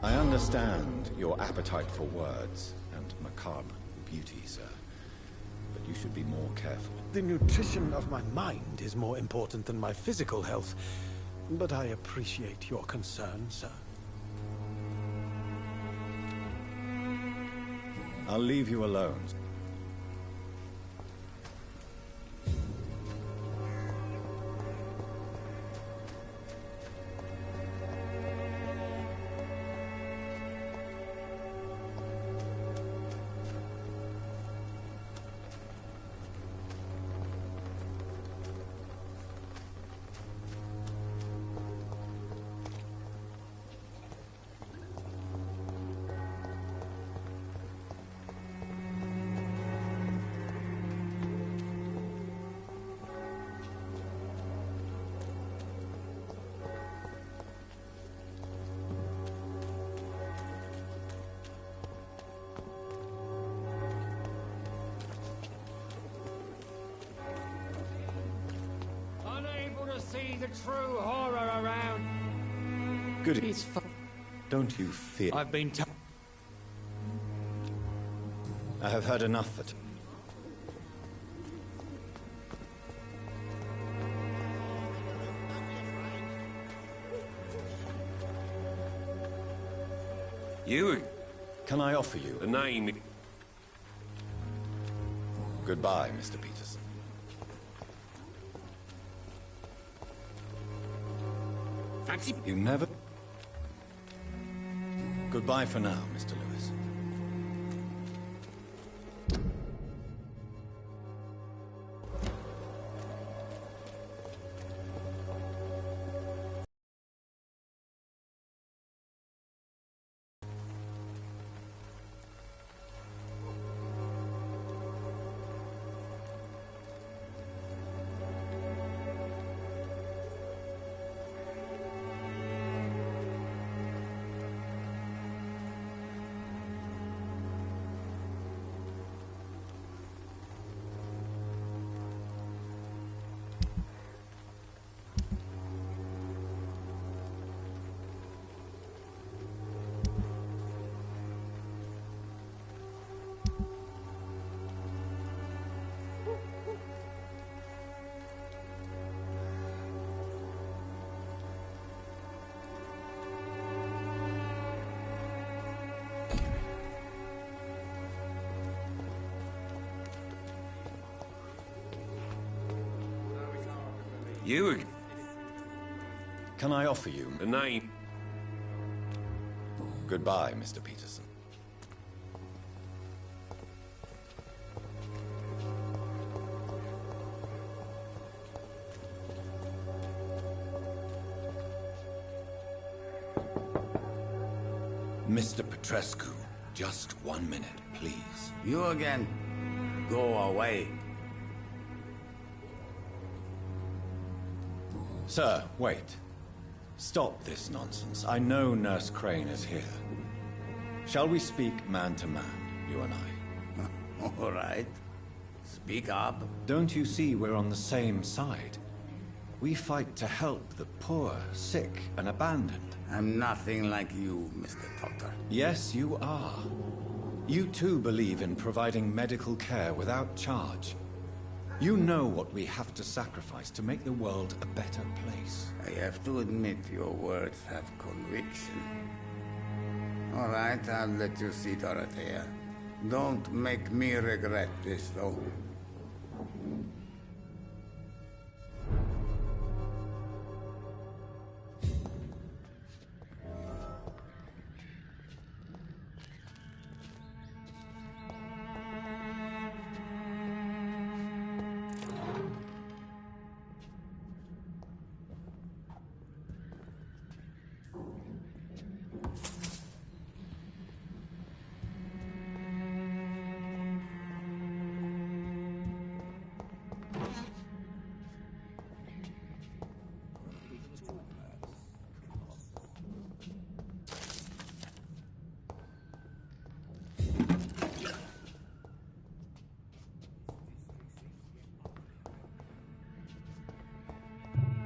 I understand your appetite for words and macabre beauty, sir. But you should be more careful. The nutrition of my mind is more important than my physical health. But I appreciate your concern, sir. I'll leave you alone. See the true horror around. Good. Don't you fear? I've been I have heard enough for You? Can I offer you a name? Goodbye, Mr. Peterson. fancy. You never... Goodbye for now, Mr. Lewis. You... Can I offer you... a name? Goodbye, Mr. Peterson. Mr. Petrescu, just 1 minute, please. You again? Go away. Sir, wait. Stop this nonsense. I know Nurse Crane is here. Shall we speak man to man, you and I? All right. Speak up. Don't you see we're on the same side? We fight to help the poor, sick, and abandoned. I'm nothing like you, Mr. Doctor. Yes, you are. You too believe in providing medical care without charge. You know what we have to sacrifice to make the world a better place. I have to admit your words have conviction. All right, I'll let you see Dorothea. Don't make me regret this, though.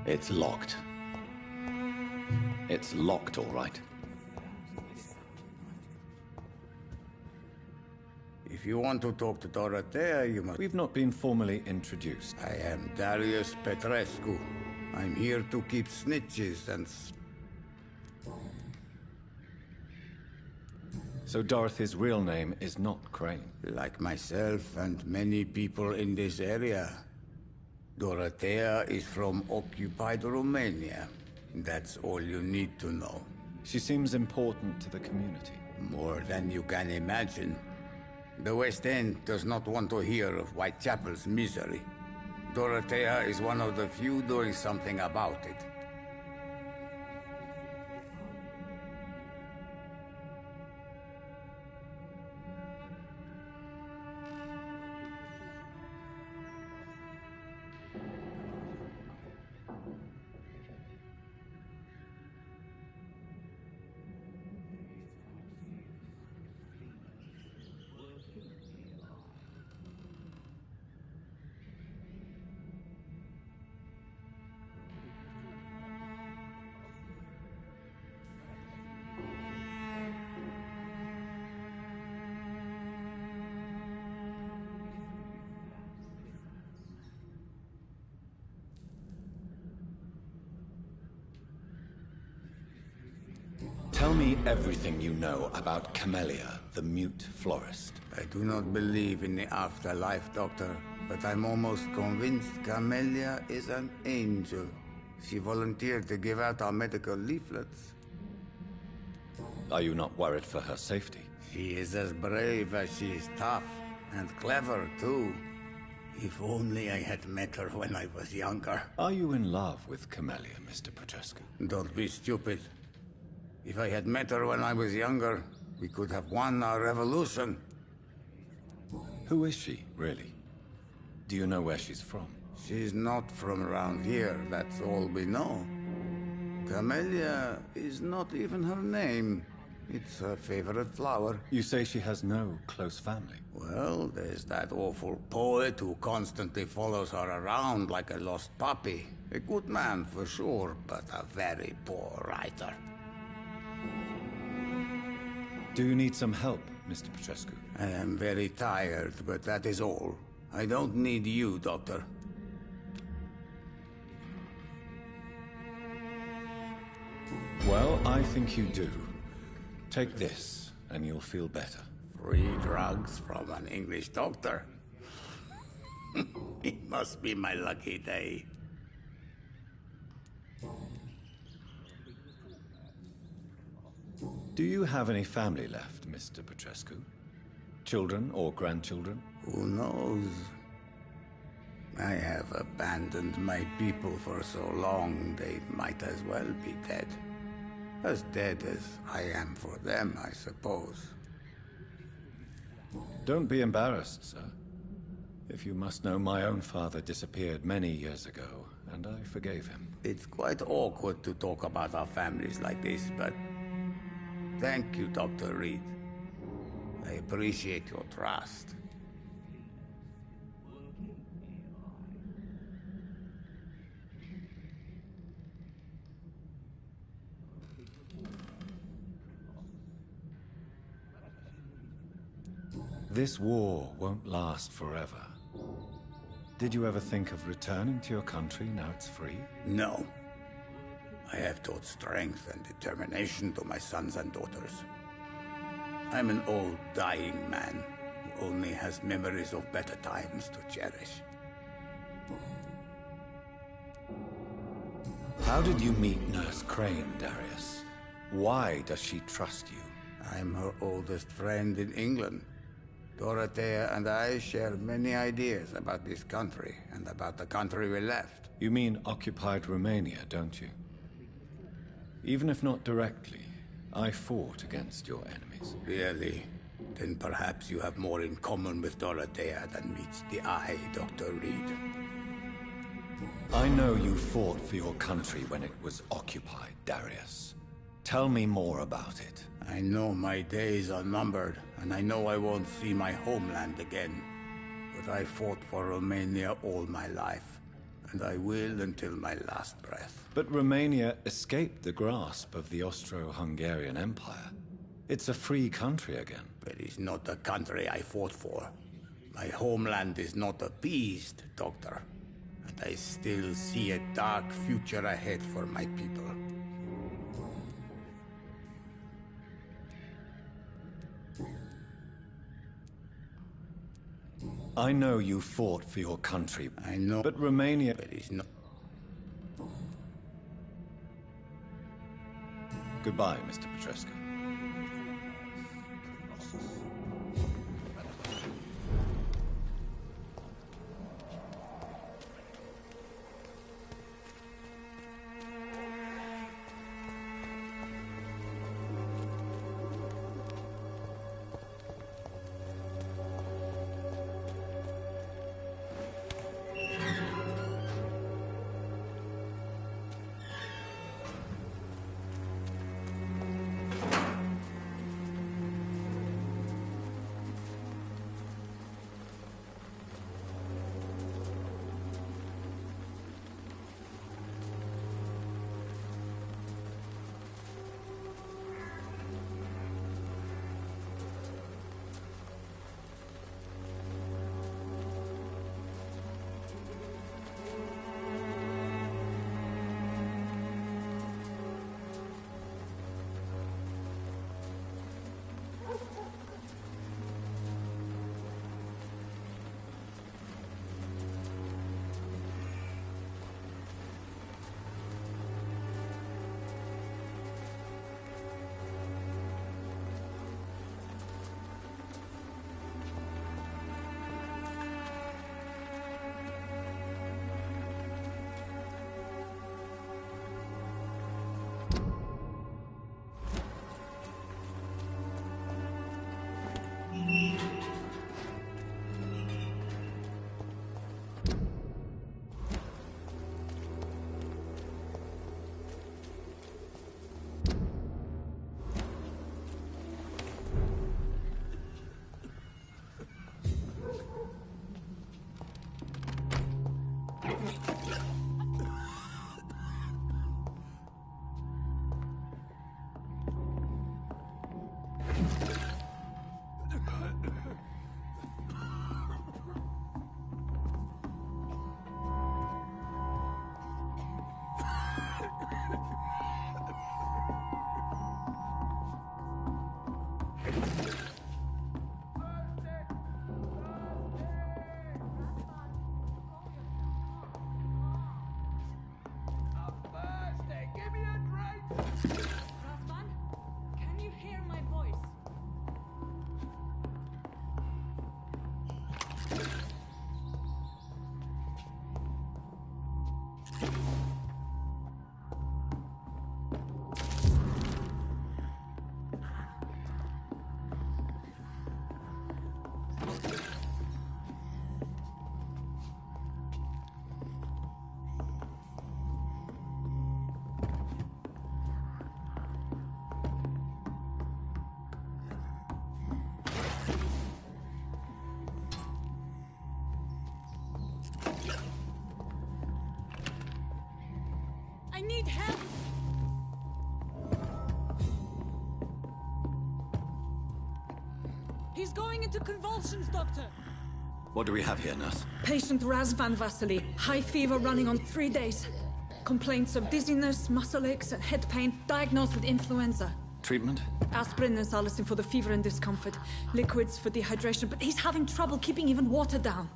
It's locked. It's locked, all right. If you want to talk to Dorothea, you must... We've not been formally introduced. I am Darius Petrescu. I'm here to keep snitches and... So Dorothy's real name is not Crane? Like myself and many people in this area. Dorothea is from occupied Romania. That's all you need to know. She seems important to the community. More than you can imagine. The West End does not want to hear of Whitechapel's misery. Dorothea is one of the few doing something about it. Tell me everything you know about Camellia, the mute florist. I do not believe in the afterlife, Doctor, but I'm almost convinced Camellia is an angel. She volunteered to give out our medical leaflets. Are you not worried for her safety? She is as brave as she is tough, and clever, too. If only I had met her when I was younger. Are you in love with Camellia, Mr. Petrescu? Don't be stupid. If I had met her when I was younger, we could have won our revolution. Who is she, really? Do you know where she's from? She's not from around here, that's all we know. Camellia is not even her name. It's her favorite flower. You say she has no close family? Well, there's that awful poet who constantly follows her around like a lost puppy. A good man for sure, but a very poor writer. Do you need some help, Mr. Petrescu? I am very tired, but that is all. I don't need you, Doctor. Well, I think you do. Take this, and you'll feel better. Free drugs from an English doctor? It must be my lucky day. Do you have any family left, Mr. Petrescu? Children or grandchildren? Who knows? I have abandoned my people for so long, they might as well be dead. As dead as I am for them, I suppose. Don't be embarrassed, sir. If you must know, my own father disappeared many years ago, and I forgave him. It's quite awkward to talk about our families like this, but thank you, Dr. Reed. I appreciate your trust. This war won't last forever. Did you ever think of returning to your country now it's free? No. I have taught strength and determination to my sons and daughters. I'm an old, dying man who only has memories of better times to cherish. How did you meet Nurse Crane, Darius? Why does she trust you? I'm her oldest friend in England. Dorothea and I share many ideas about this country and about the country we left. You mean occupied Romania, don't you? Even if not directly, I fought against your enemies. Really? Then perhaps you have more in common with Dorothea than meets the eye, Dr. Reed. I know you fought for your country when it was occupied, Darius. Tell me more about it. I know my days are numbered, and I know I won't see my homeland again. But I fought for Romania all my life, and I will until my last breath. But Romania escaped the grasp of the Austro-Hungarian Empire. It's a free country again. But it's not the country I fought for. My homeland is not appeased, Doctor. And I still see a dark future ahead for my people. I know you fought for your country. I know. But Romania... But it's not... Goodbye, Mr. Petrescu. I need help! He's going into convulsions, Doctor! What do we have here, nurse? Patient Razvan Vasily. High fever running on 3 days. Complaints of dizziness, muscle aches, and head pain. Diagnosed with influenza. Treatment? Aspirin and salicin for the fever and discomfort. Liquids for dehydration, but he's having trouble keeping even water down.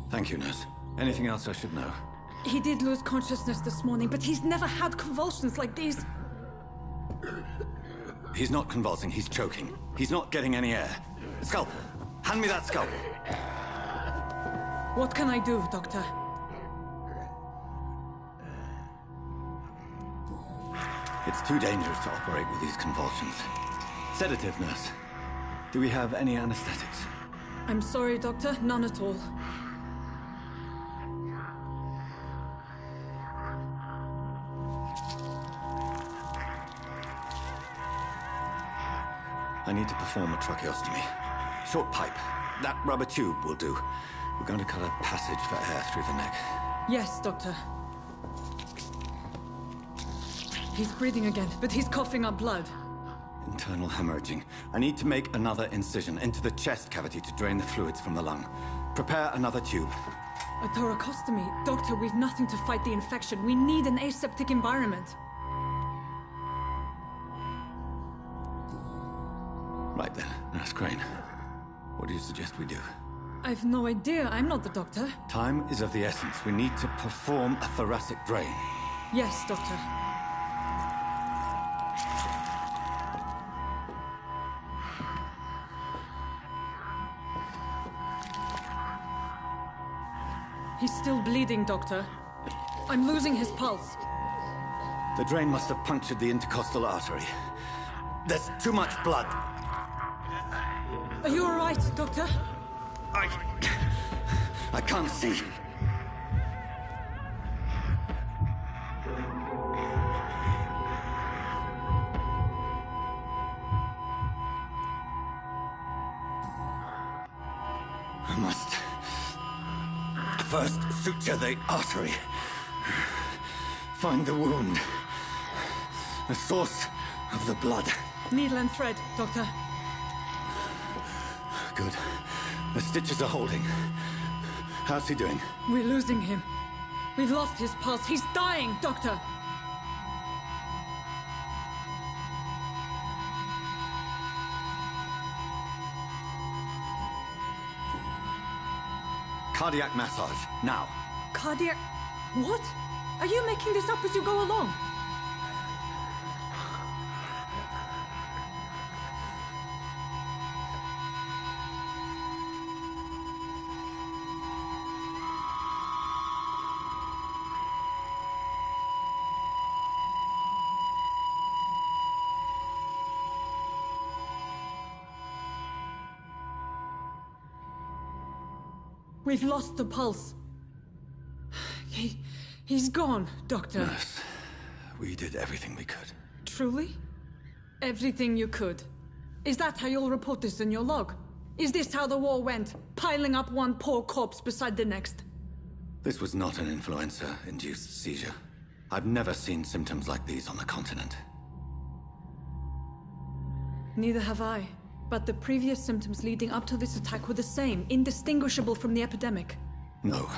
Thank you, nurse. Anything else I should know? He did lose consciousness this morning, but he's never had convulsions like these. He's not convulsing, he's choking. He's not getting any air. Scalpel! Hand me that scalpel! What can I do, Doctor? It's too dangerous to operate with these convulsions. Sedative, nurse. Do we have any anesthetics? I'm sorry, Doctor. None at all. I need to perform a tracheostomy. Short pipe. That rubber tube will do. We're going to cut a passage for air through the neck. Yes, Doctor. He's breathing again, but he's coughing up blood. Internal hemorrhaging. I need to make another incision into the chest cavity to drain the fluids from the lung. Prepare another tube. A thoracostomy. Doctor, we've nothing to fight the infection. We need an aseptic environment. Right then, Nurse Crane. What do you suggest we do? I've no idea. I'm not the doctor. Time is of the essence. We need to perform a thoracic drain. Yes, Doctor. He's still bleeding, Doctor. I'm losing his pulse. The drain must have punctured the intercostal artery. There's too much blood. Are you all right, Doctor? I can't see. I must first suture the artery. Find the wound. The source of the blood. Needle and thread, Doctor. Good. The stitches are holding. How's he doing? We're losing him. We've lost his pulse. He's dying, Doctor! Cardiac massage, now. Cardiac... What? Are you making this up as you go along? We've lost the pulse. He's gone, Doctor. Nurse, we did everything we could. Truly? Everything you could? Is that how you'll report this in your log? Is this how the war went? Piling up one poor corpse beside the next? This was not an influenza-induced seizure. I've never seen symptoms like these on the continent. Neither have I. But the previous symptoms leading up to this attack were the same, indistinguishable from the epidemic. No.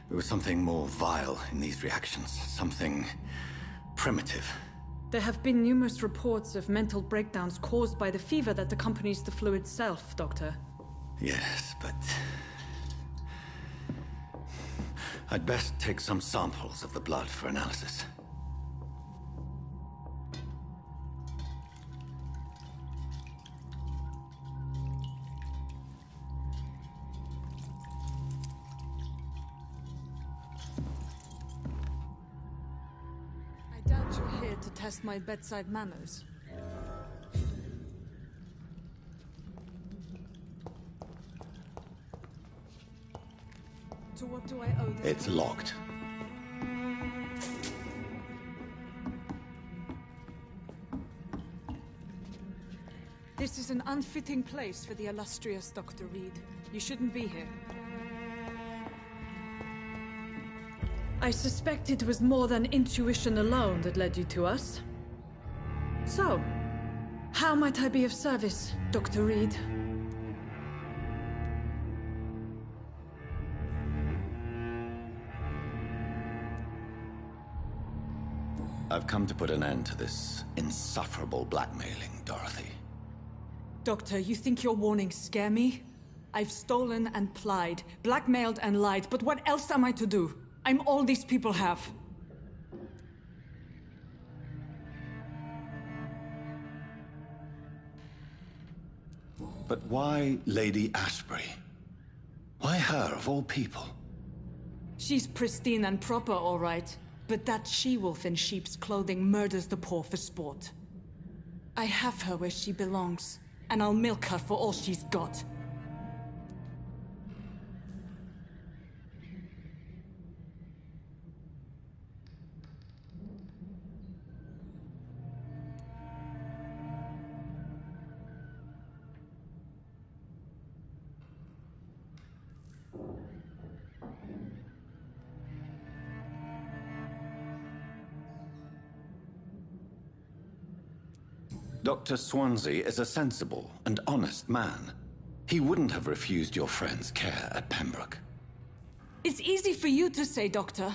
There was something more vile in these reactions. Something primitive. There have been numerous reports of mental breakdowns caused by the fever that accompanies the flu itself, Doctor. Yes, but... I'd best take some samples of the blood for analysis. I doubt you're here to test my bedside manners. To what do I owe this? It's locked. This is an unfitting place for the illustrious Dr. Reed. You shouldn't be here. I suspect it was more than intuition alone that led you to us. So, how might I be of service, Dr. Reed? I've come to put an end to this insufferable blackmailing, Dorothy. Doctor, you think your warnings scare me? I've stolen and plied, blackmailed and lied, but what else am I to do? I'm all these people have. But why Lady Ashbury? Why her, of all people? She's pristine and proper, all right. But that she-wolf in sheep's clothing murders the poor for sport. I have her where she belongs, and I'll milk her for all she's got. Dr. Swansea is a sensible and honest man. He wouldn't have refused your friend's care at Pembroke. It's easy for you to say, Doctor.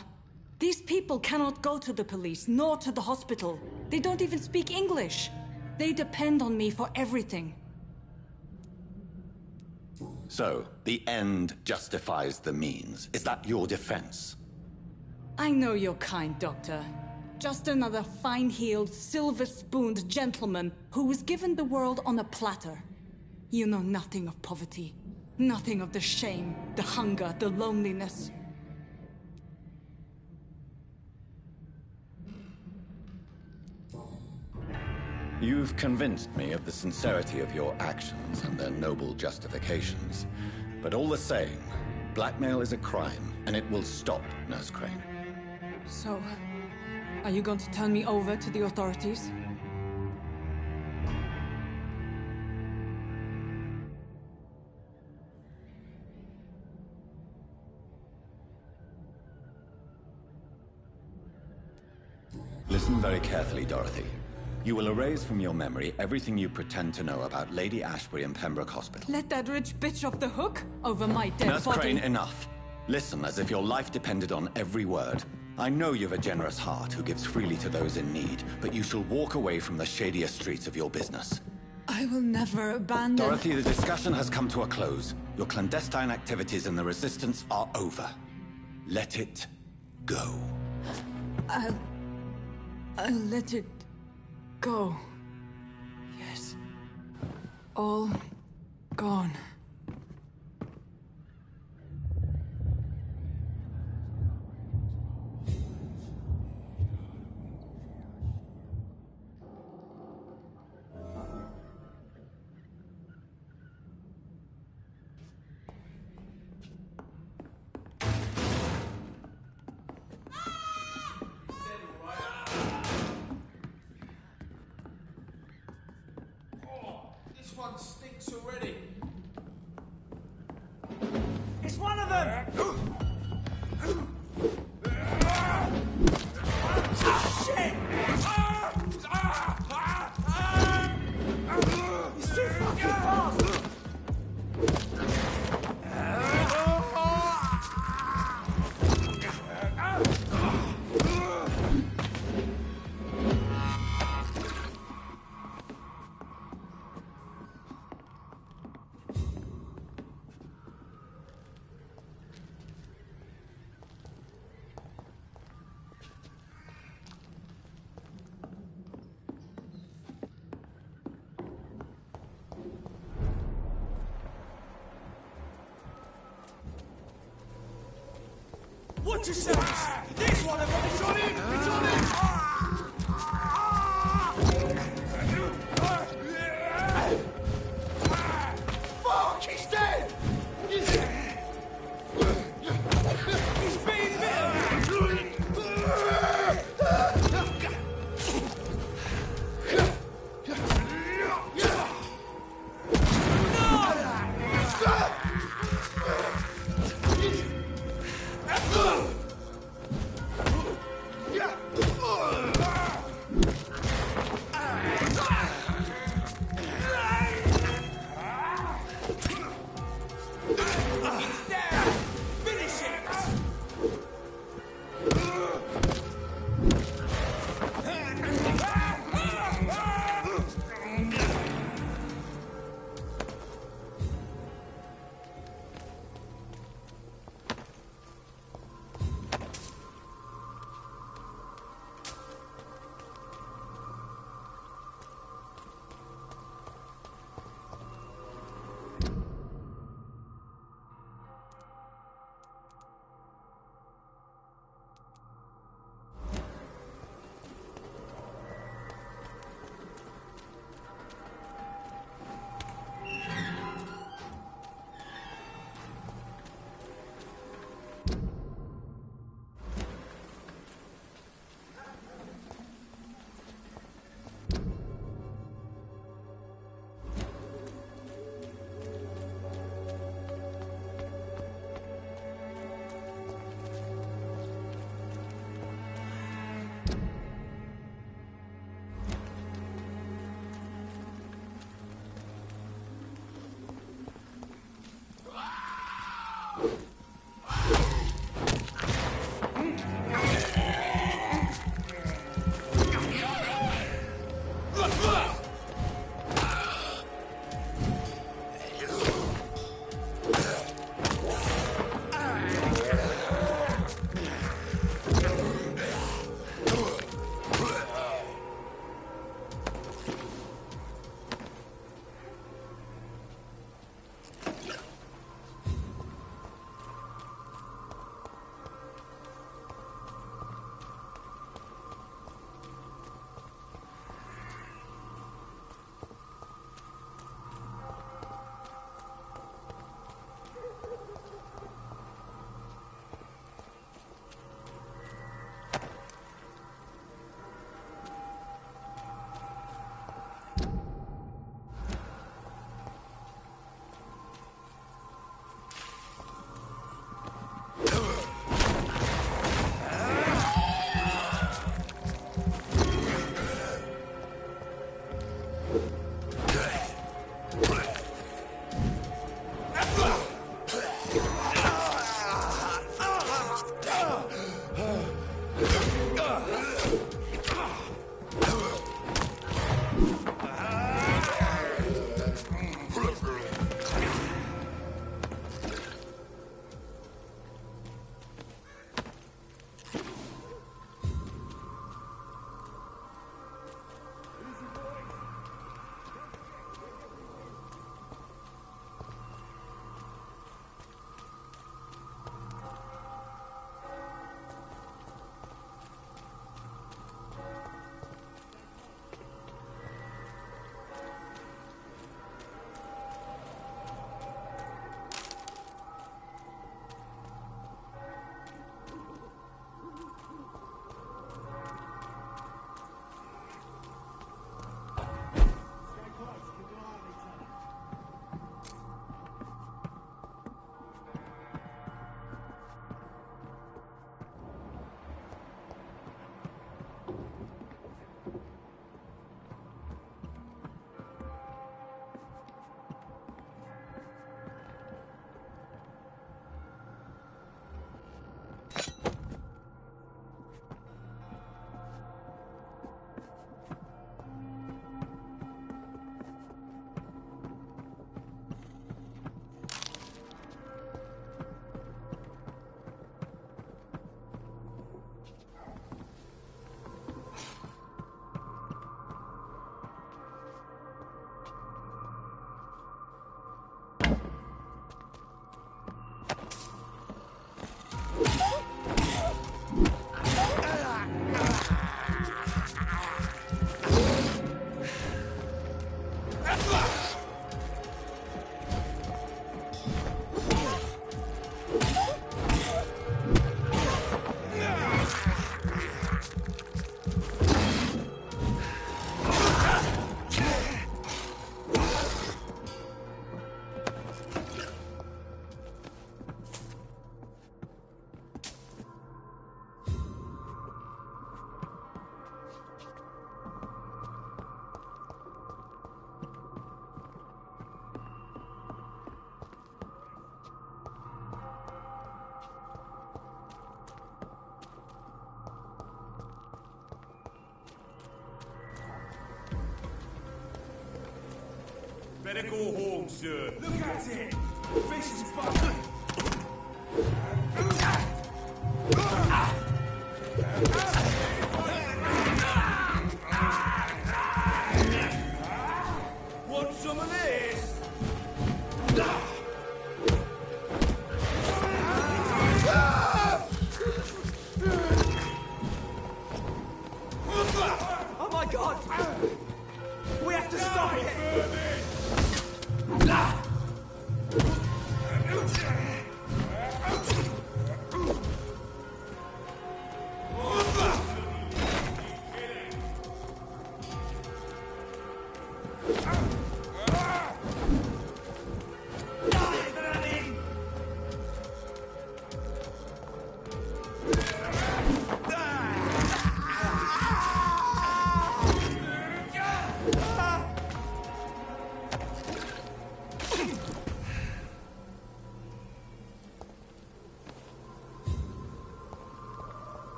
These people cannot go to the police, nor to the hospital. They don't even speak English. They depend on me for everything. So, the end justifies the means. Is that your defense? I know you're kind, Doctor. Just another fine-heeled, silver-spooned gentleman who was given the world on a platter. You know nothing of poverty. Nothing of the shame, the hunger, the loneliness. You've convinced me of the sincerity of your actions and their noble justifications. But all the same, blackmail is a crime, and it will stop, Nurse Crane. So, are you going to turn me over to the authorities? Listen very carefully, Dorothy. You will erase from your memory everything you pretend to know about Lady Ashbury and Pembroke Hospital. Let that rich bitch off the hook over my dead Nurse body. Crane, enough. Listen as if your life depended on every word. I know you've a generous heart who gives freely to those in need, but you shall walk away from the shadier streets of your business. I will never abandon... Dorothy, the discussion has come to a close. Your clandestine activities in the Resistance are over. Let it go. I'll let it go. Yes. All gone. This one stinks already. It's one of them! Shit! He's too fucking fast! Watch yourselves! This one of them! It's on in! It's on in! Fuck! He's dead! He's being bitten! He's down! Finish it! Better go home, sir. Look at it! Fish is busted! Want some of this? Oh my god! We have to stop it!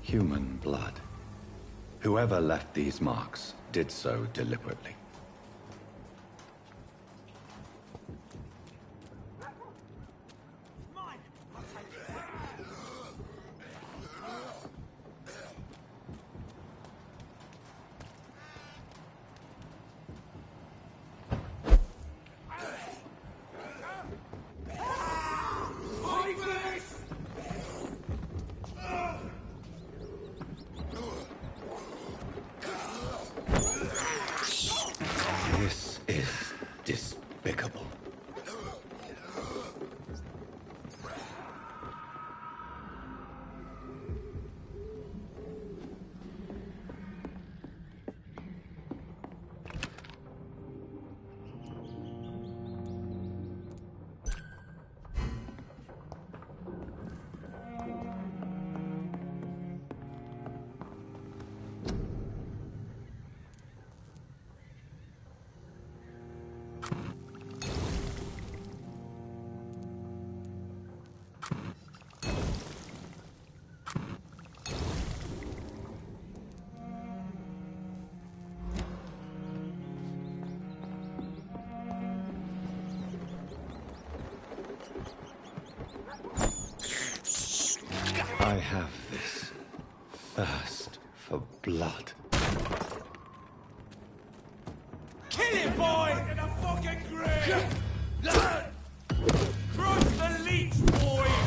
Human blood. Whoever left these marks did so deliberately. This is despicable. I have this. thirst for blood. Kill him, boy! In a fucking grave! Crush the leech, boys!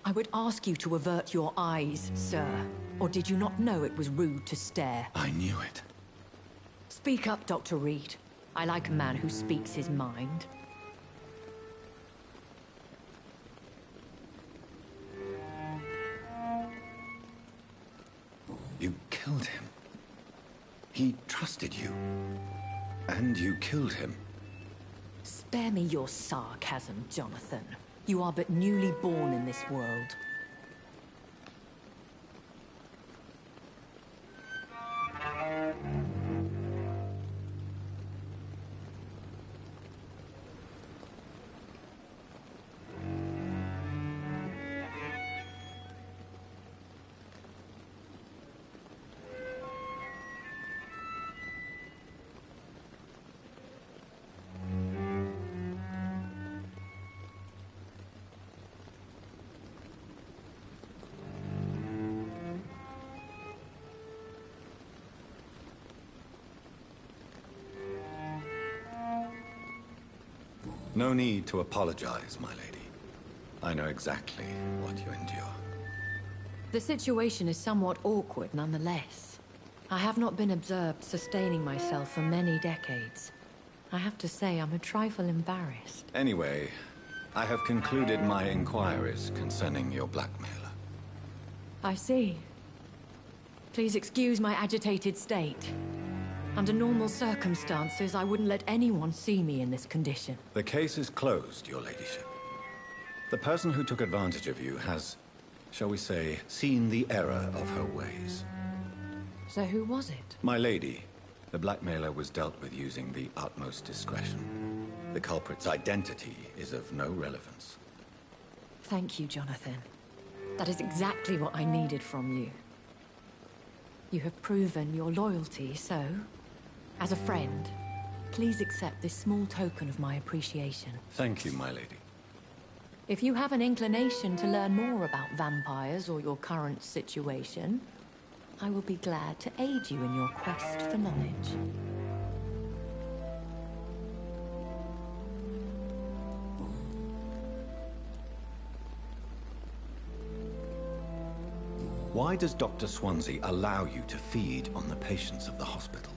I would ask you to avert your eyes, sir. Or did you not know it was rude to stare? I knew it. Speak up, Dr. Reed. I like a man who speaks his mind. You killed him. He trusted you. And you killed him. Spare me your sarcasm, Jonathan. You are but newly born in this world. No need to apologize, my lady. I know exactly what you endure. The situation is somewhat awkward nonetheless. I have not been observed sustaining myself for many decades. I have to say I'm a trifle embarrassed. Anyway, I have concluded my inquiries concerning your blackmailer. I see. Please excuse my agitated state. Under normal circumstances, I wouldn't let anyone see me in this condition. The case is closed, your ladyship. The person who took advantage of you has, shall we say, seen the error of her ways. So who was it? My lady, the blackmailer was dealt with using the utmost discretion. The culprit's identity is of no relevance. Thank you, Jonathan. That is exactly what I needed from you. You have proven your loyalty, so, as a friend, please accept this small token of my appreciation. Thank you, my lady. If you have an inclination to learn more about vampires or your current situation, I will be glad to aid you in your quest for knowledge. Why does Dr. Swansea allow you to feed on the patients of the hospital?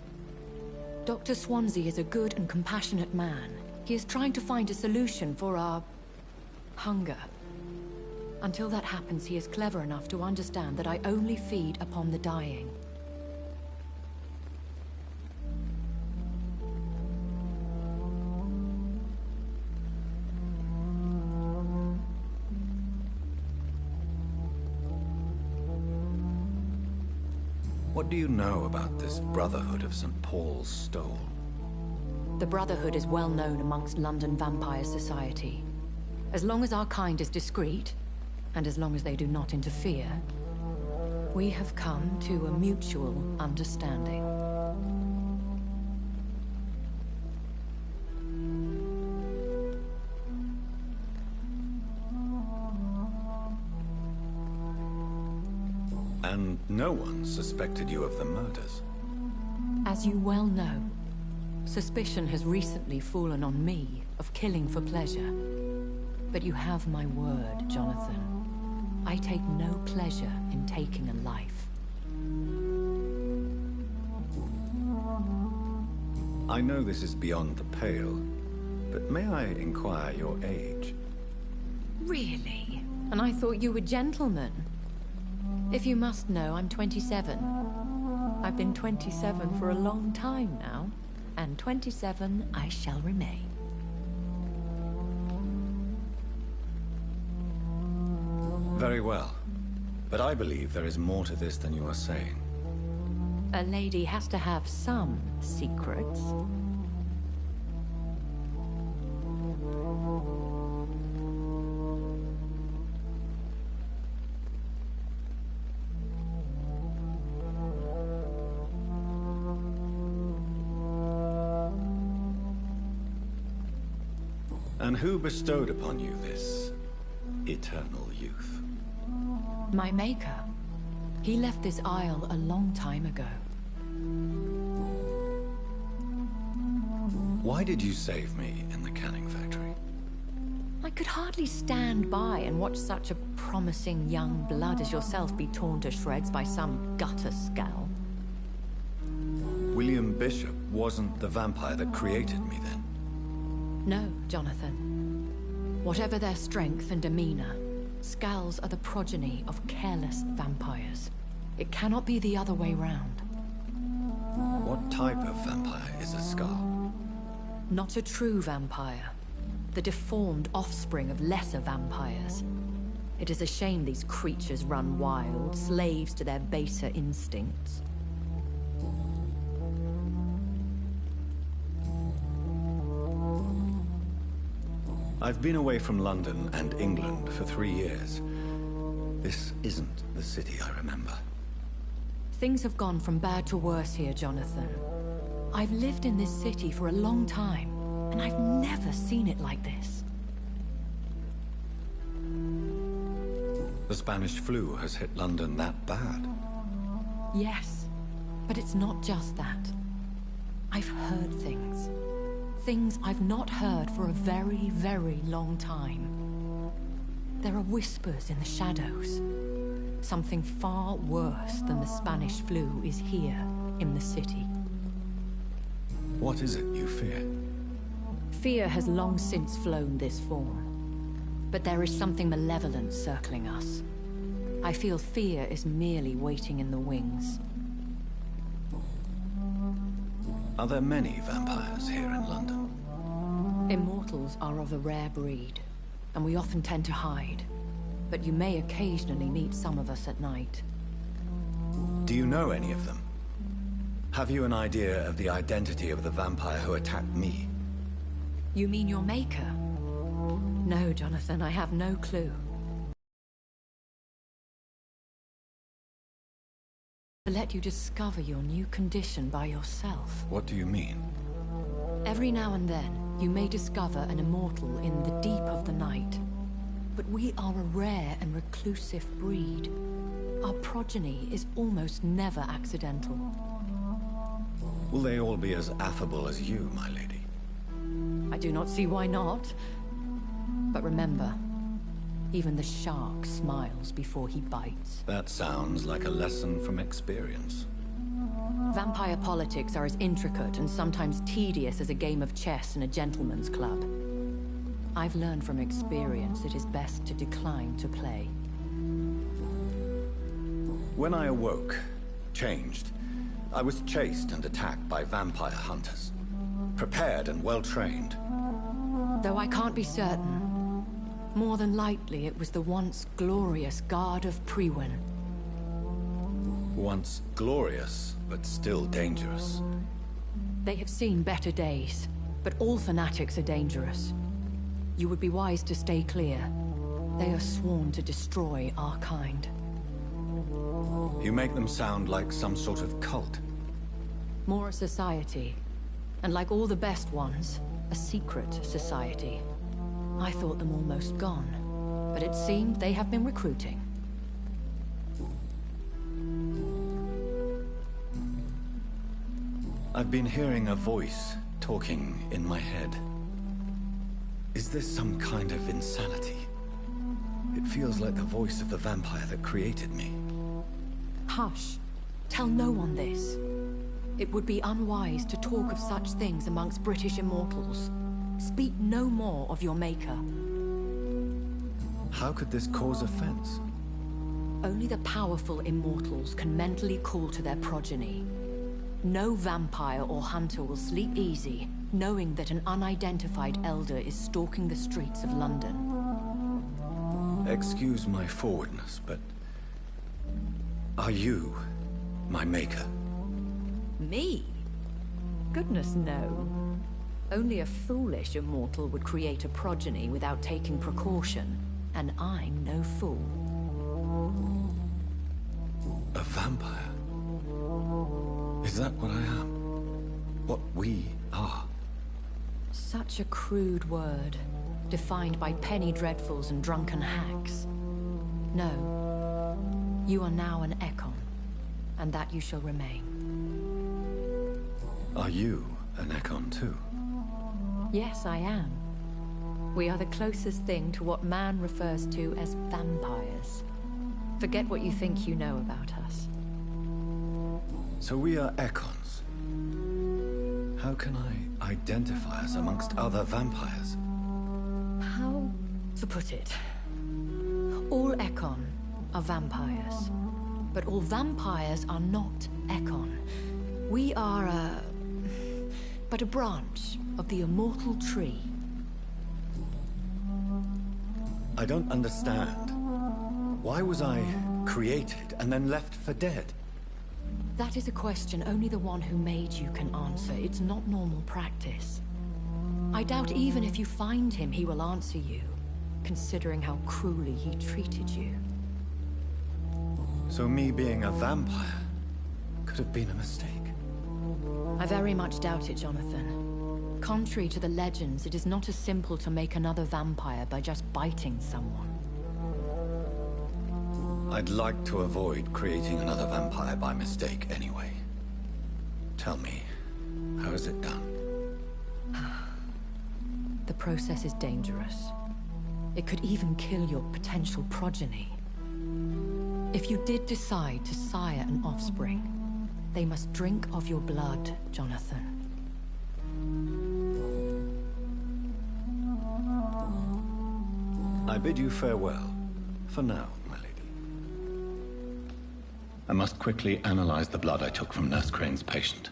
Dr. Swansea is a good and compassionate man. He is trying to find a solution for our hunger. Until that happens, he is clever enough to understand that I only feed upon the dying. What do you know about this Brotherhood of St. Paul's Stole? The Brotherhood is well known amongst London vampire society. As long as our kind is discreet, and as long as they do not interfere, we have come to a mutual understanding. And no one suspected you of the murders? As you well know, suspicion has recently fallen on me of killing for pleasure. But you have my word, Jonathan. I take no pleasure in taking a life. I know this is beyond the pale, but may I inquire your age? Really? And I thought you were gentlemen. If you must know, I'm 27. I've been 27 for a long time now, and 27 I shall remain. Very well. But I believe there is more to this than you are saying. A lady has to have some secrets. And who bestowed upon you this eternal youth? My maker. He left this isle a long time ago. Why did you save me in the canning factory? I could hardly stand by and watch such a promising young blood as yourself be torn to shreds by some gutter scowl. William Bishop wasn't the vampire that created me then? No, Jonathan. Whatever their strength and demeanor, Skulls are the progeny of careless vampires. It cannot be the other way round. What type of vampire is a Skull? Not a true vampire. The deformed offspring of lesser vampires. It is a shame these creatures run wild, slaves to their baser instincts. I've been away from London and England for 3 years. This isn't the city I remember. Things have gone from bad to worse here, Jonathan. I've lived in this city for a long time, and I've never seen it like this. The Spanish flu has hit London that bad? Yes, but it's not just that. I've heard things. Things I've not heard for a very, very long time. There are whispers in the shadows. Something far worse than the Spanish flu is here in the city. What is it you fear? Fear has long since flown this form. But there is something malevolent circling us. I feel fear is merely waiting in the wings. Are there many vampires here in London? Immortals are of a rare breed, and we often tend to hide. But you may occasionally meet some of us at night. Do you know any of them? Have you an idea of the identity of the vampire who attacked me? You mean your maker? No, Jonathan, I have no clue. To let you discover your new condition by yourself. What do you mean? Every now and then, you may discover an immortal in the deep of the night. But we are a rare and reclusive breed. Our progeny is almost never accidental. Will they all be as affable as you, my lady? I do not see why not. But remember, even the shark smiles before he bites. That sounds like a lesson from experience. Vampire politics are as intricate and sometimes tedious as a game of chess in a gentleman's club. I've learned from experience it is best to decline to play. When I awoke, changed, I was chased and attacked by vampire hunters. Prepared and well-trained. Though I can't be certain, more than likely it was the once glorious Guard of Priwen. Once glorious, but still dangerous. They have seen better days, but all fanatics are dangerous. You would be wise to stay clear. They are sworn to destroy our kind. You make them sound like some sort of cult. More a society. And like all the best ones, a secret society. I thought them almost gone, but it seemed they have been recruiting. I've been hearing a voice talking in my head. Is this some kind of insanity? It feels like the voice of the vampire that created me. Hush. Tell no one this. It would be unwise to talk of such things amongst British immortals. Speak no more of your maker. How could this cause offense? Only the powerful immortals can mentally call to their progeny. No vampire or hunter will sleep easy, knowing that an unidentified elder is stalking the streets of London. Excuse my forwardness, but... are you my maker? Me? Goodness, no. Only a foolish immortal would create a progeny without taking precaution, and I'm no fool. A vampire? Is that what I am? What we are? Such a crude word, defined by penny dreadfuls and drunken hacks. No. You are now an Ekon, and that you shall remain. Are you an Ekon too? Yes, I am. We are the closest thing to what man refers to as vampires. Forget what you think you know about us. So we are Ekons. How can I identify us amongst other vampires? How to put it? All Ekon are vampires. But all vampires are not Ekon. We are but a branch of the immortal tree. I don't understand. Why was I created and then left for dead? That is a question only the one who made you can answer. It's not normal practice. I doubt even if you find him, he will answer you, considering how cruelly he treated you. So me being a vampire could have been a mistake. I very much doubt it, Jonathan. Contrary to the legends, it is not as simple to make another vampire by just biting someone. I'd like to avoid creating another vampire by mistake anyway. Tell me, how is it done? The process is dangerous. It could even kill your potential progeny. If you did decide to sire an offspring, they must drink of your blood, Jonathan. I bid you farewell, for now, my lady. I must quickly analyze the blood I took from Nurse Crane's patient.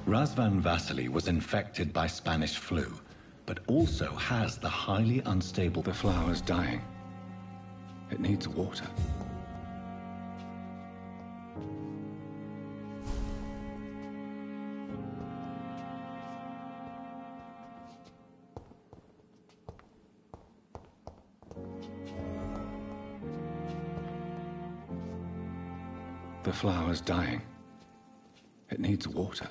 Razvan Vasily was infected by Spanish flu, but also has the highly unstable... The flower's dying. It needs water. The flower's dying. It needs water.